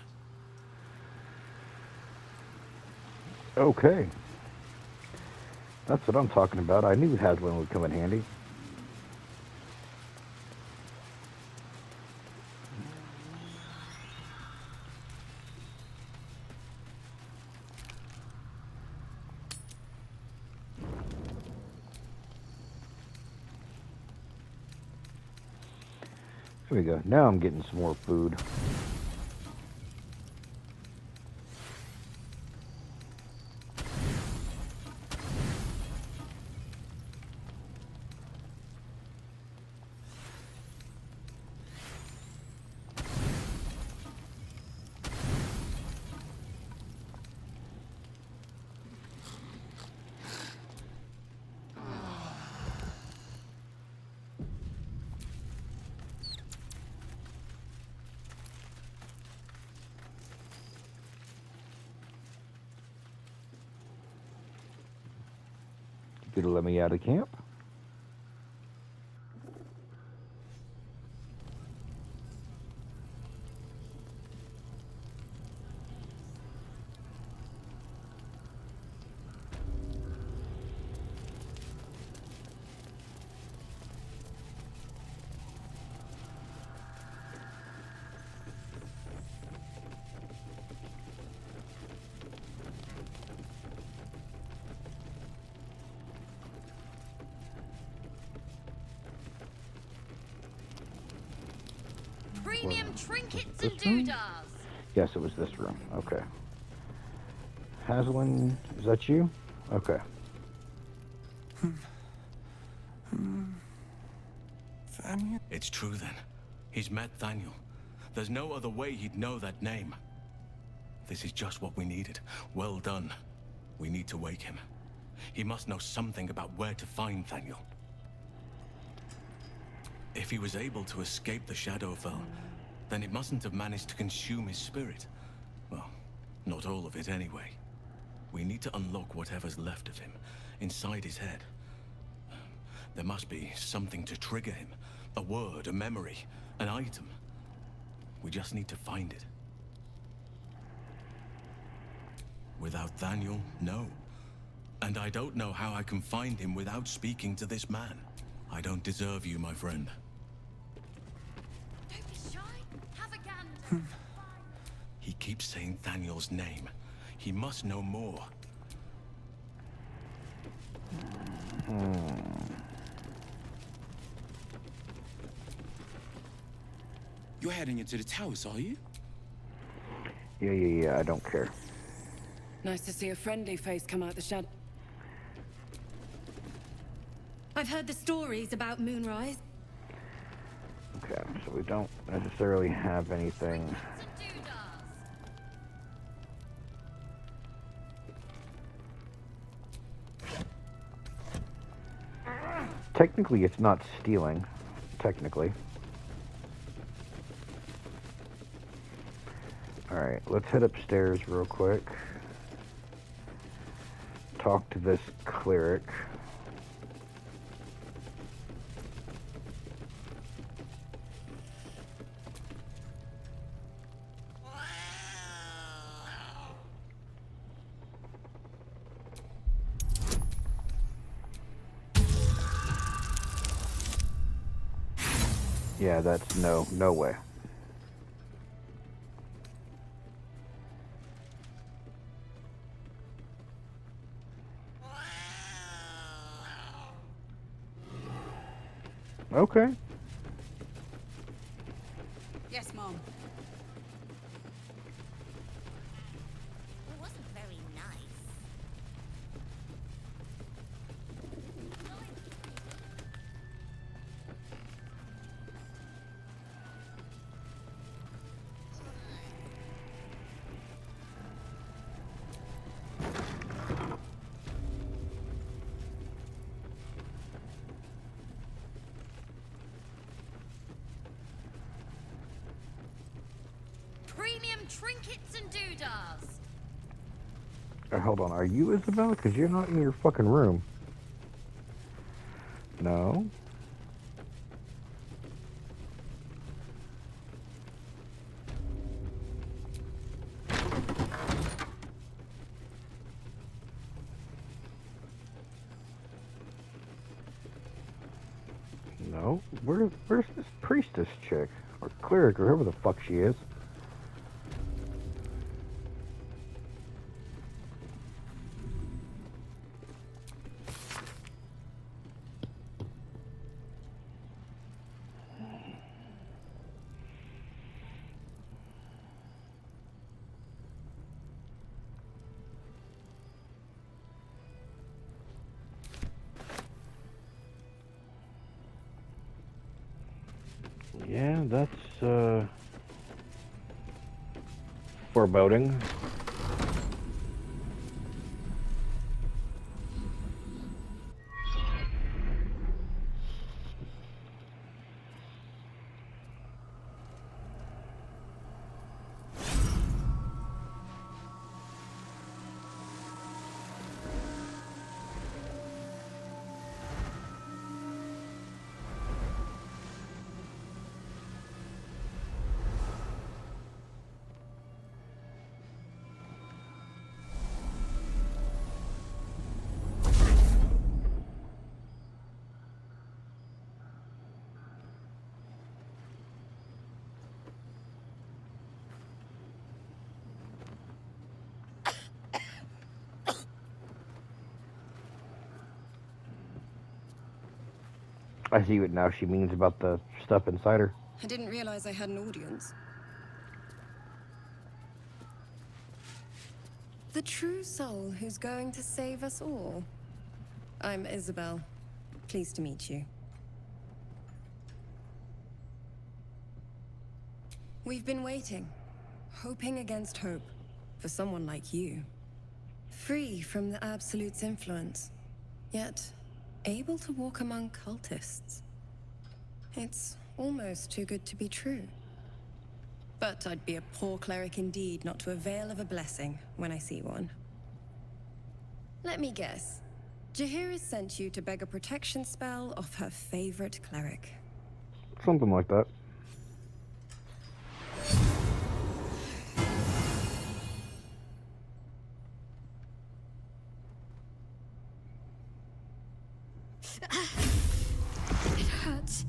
Okay. That's what I'm talking about. I knew Haslin would come in handy. There we go. Now I'm getting some more food. You gonna let me out of camp? Premium trinkets this and room? doodahs. Yes, it was this room. Okay. Haslin, is that you? Okay. Thaniel? It's true then. He's met Thaniel. There's no other way he'd know that name. This is just what we needed. Well done. We need to wake him. He must know something about where to find Thaniel. If he was able to escape the Shadowfell, then it mustn't have managed to consume his spirit. Well, not all of it anyway. We need to unlock whatever's left of him, inside his head. There must be something to trigger him. A word, a memory, an item. We just need to find it. Without Thaniel, no. And I don't know how I can find him without speaking to this man. I don't deserve you, my friend. Don't be shy. Have a gander. He keeps saying Thaniel's name. He must know more. You're heading into the towers, are you? Yeah, I don't care. Nice to see a friendly face come out the shadow. I've heard the stories about Moonrise. Okay, so we don't necessarily have anything. Technically, it's not stealing. Technically. Alright, let's head upstairs real quick. Talk to this cleric. Yeah, that's no way. Okay. Yes, Mom. It wasn't very nice. Premium trinkets and doodahs. Hold on, are you Isabel? Because you're not in your fucking room. No. No. Where's this priestess chick? Or cleric, or whoever the fuck she is. Yeah, that's, foreboding. I see what now she means about the stuff inside her. I didn't realize I had an audience. The true soul who's going to save us all. I'm Isabel. Pleased to meet you. We've been waiting, hoping against hope, for someone like you. Free from the Absolute's influence, yet able to walk among cultists. It's almost too good to be true. But I'd be a poor cleric indeed not to avail of a blessing when I see one. Let me guess. Jaheira sent you to beg a protection spell off her favorite cleric. Something like that. It hurts.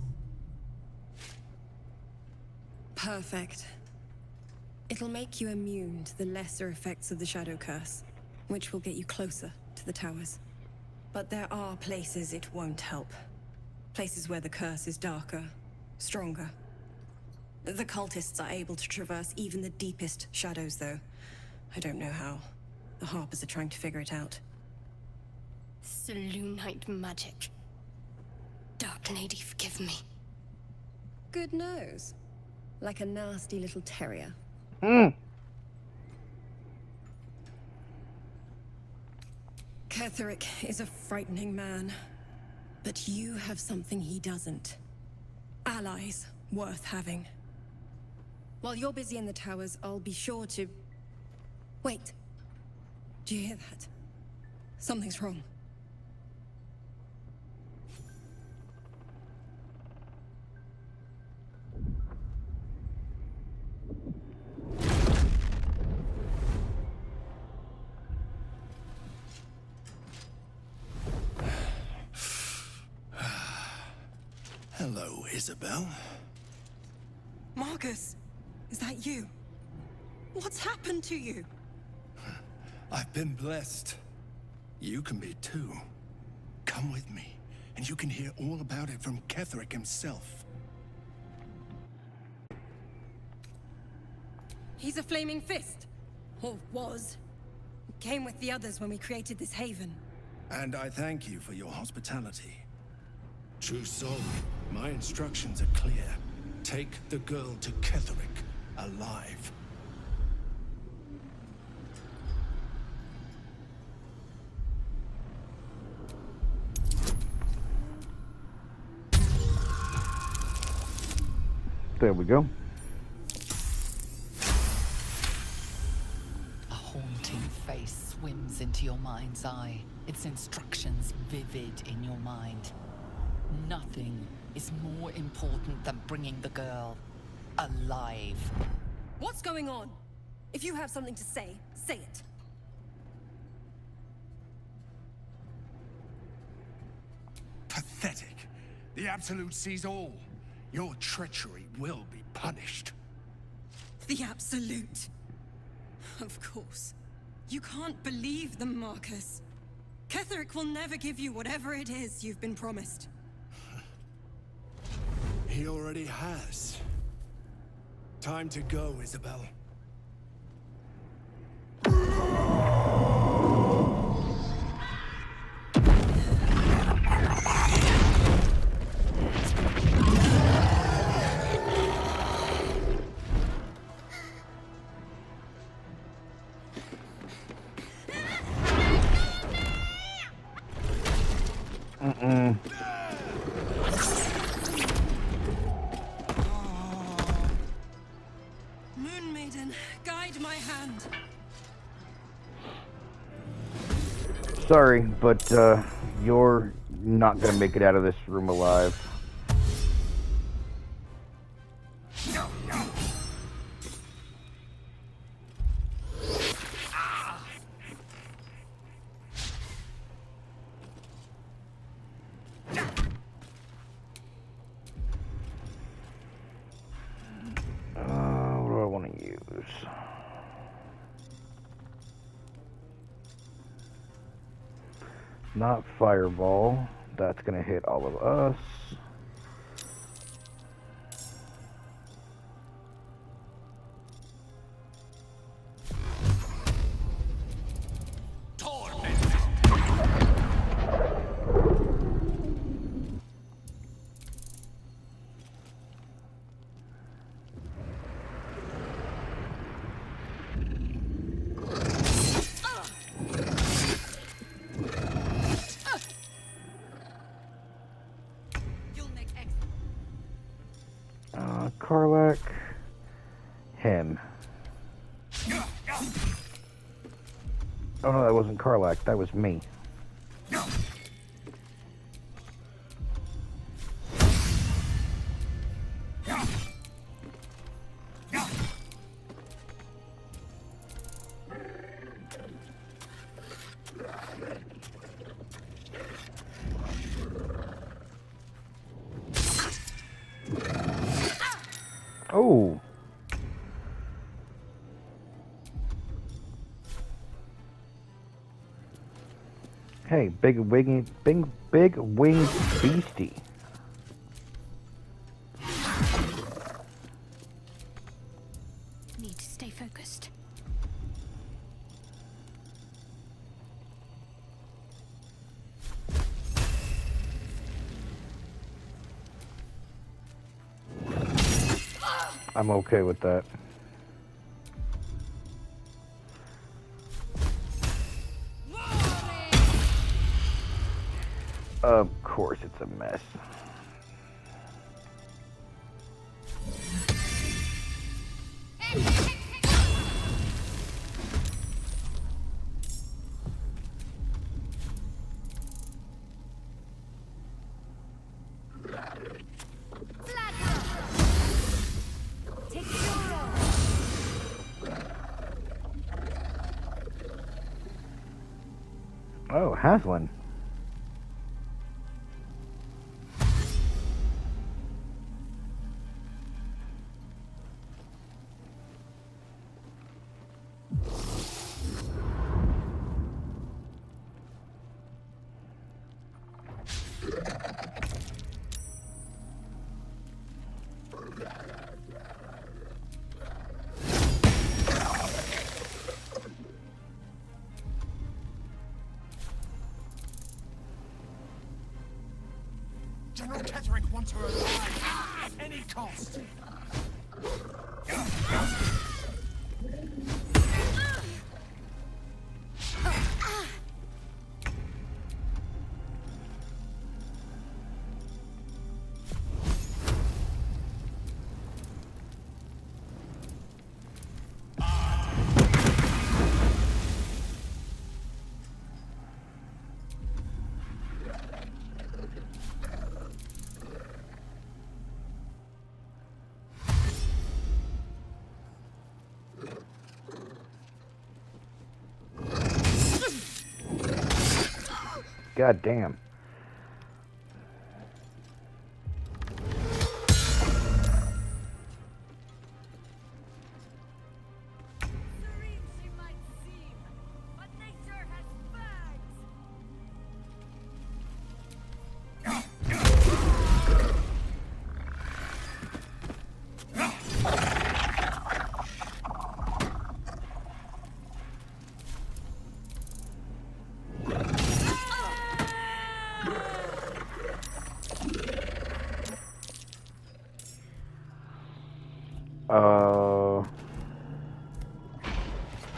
Perfect. It'll make you immune to the lesser effects of the Shadow Curse, which will get you closer to the towers. But there are places it won't help. Places where the curse is darker, stronger. The cultists are able to traverse even the deepest shadows, though. I don't know how. The Harpers are trying to figure it out. Selûnite magic. Dark Lady, forgive me. Good nose. Like a nasty little terrier. Ketheric is a frightening man. But you have something he doesn't. Allies worth having. While you're busy in the towers, I'll be sure to... Wait. Do you hear that? Something's wrong. Hello, Isabel. Marcus, is that you? What's happened to you? I've been blessed. You can be too. Come with me, and you can hear all about it from Ketheric himself. He's a flaming fist. Or was. Came with the others when we created this haven. And I thank you for your hospitality. True soul, my instructions are clear. Take the girl to Ketheric, alive. There we go. A haunting face swims into your mind's eye, its instructions vivid in your mind. Nothing is more important than bringing the girl alive. What's going on? If you have something to say it. Pathetic. The Absolute sees all. Your treachery will be punished. The Absolute. Of course. You can't believe them, Marcus. Ketheric will never give you whatever it is you've been promised. He already has. Time to go, Isabel. Moon Maiden, guide my hand. Sorry, but you're not gonna make it out of this room alive. What do I want to use? Not fireball. That's gonna hit all of us. him. Oh no, that wasn't Karlach, that was me. Oh. Hey, big winged beastie. Need to stay focused. I'm okay with that. Of course it's a mess. Oh, Haslin. General Ketherick wants her alive at any cost. God damn.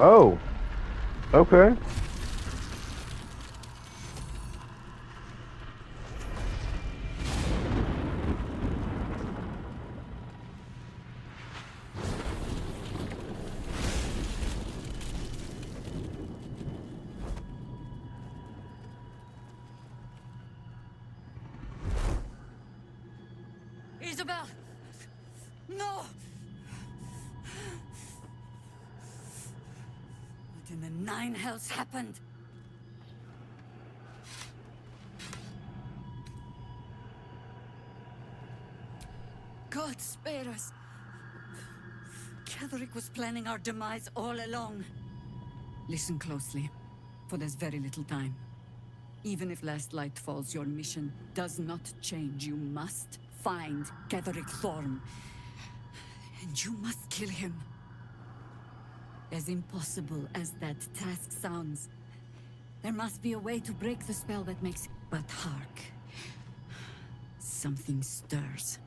Oh. Okay. Isabel! No! What in the nine hells happened? God spare us. Ketherick was planning our demise all along. Listen closely, for there's very little time. Even if last light falls, your mission does not change. You must find Ketherick Thorm. And you must kill him. As impossible as that task sounds, there must be a way to break the spell that makes... But hark. Something stirs.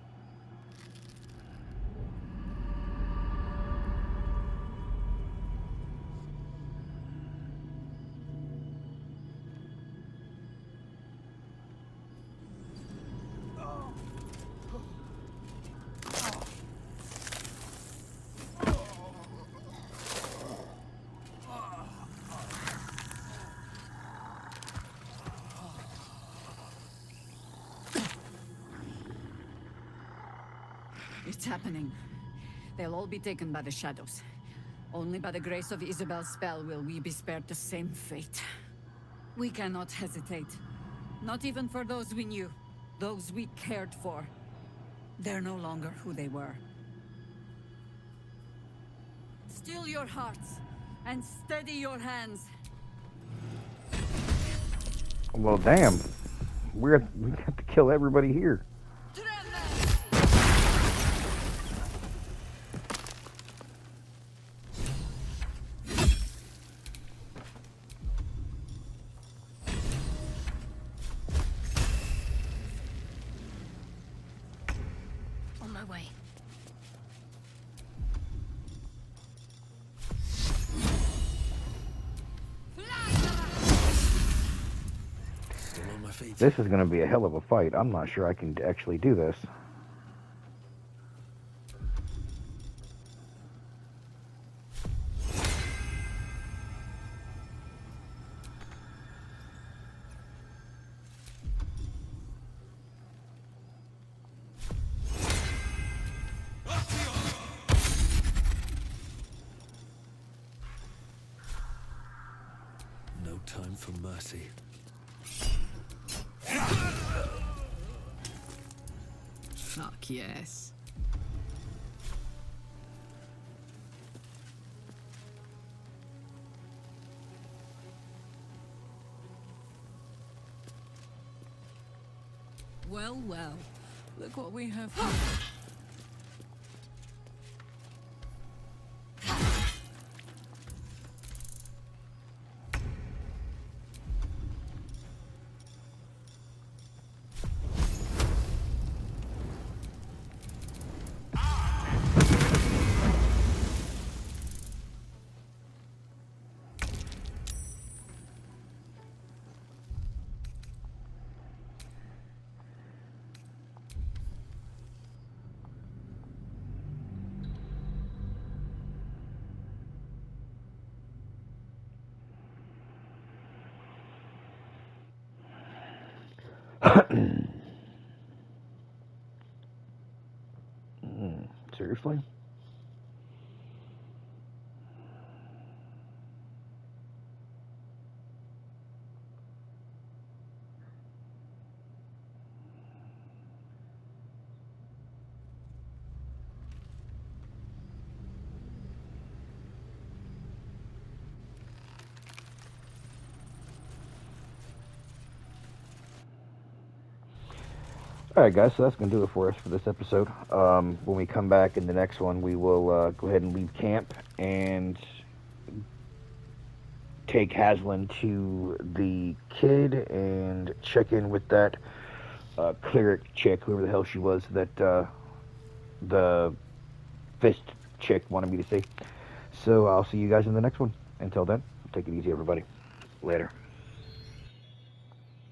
It's happening. They'll all be taken by the shadows. Only by the grace of Isabel's spell will we be spared the same fate. We cannot hesitate. Not even for those we knew. Those we cared for. They're no longer who they were. Still your hearts, and steady your hands. Well, damn. We have to kill everybody here. On my way. This is going to be a hell of a fight. I'm not sure I can actually do this. No time for mercy. Fuck yes. Well, well. Look what we have here. Seriously? Alright guys, so that's going to do it for us for this episode. When we come back in the next one, we will go ahead and leave camp and take Haslin to the kid and check in with that cleric chick, whoever the hell she was, that the fist chick wanted me to see. So I'll see you guys in the next one. Until then, take it easy everybody. Later.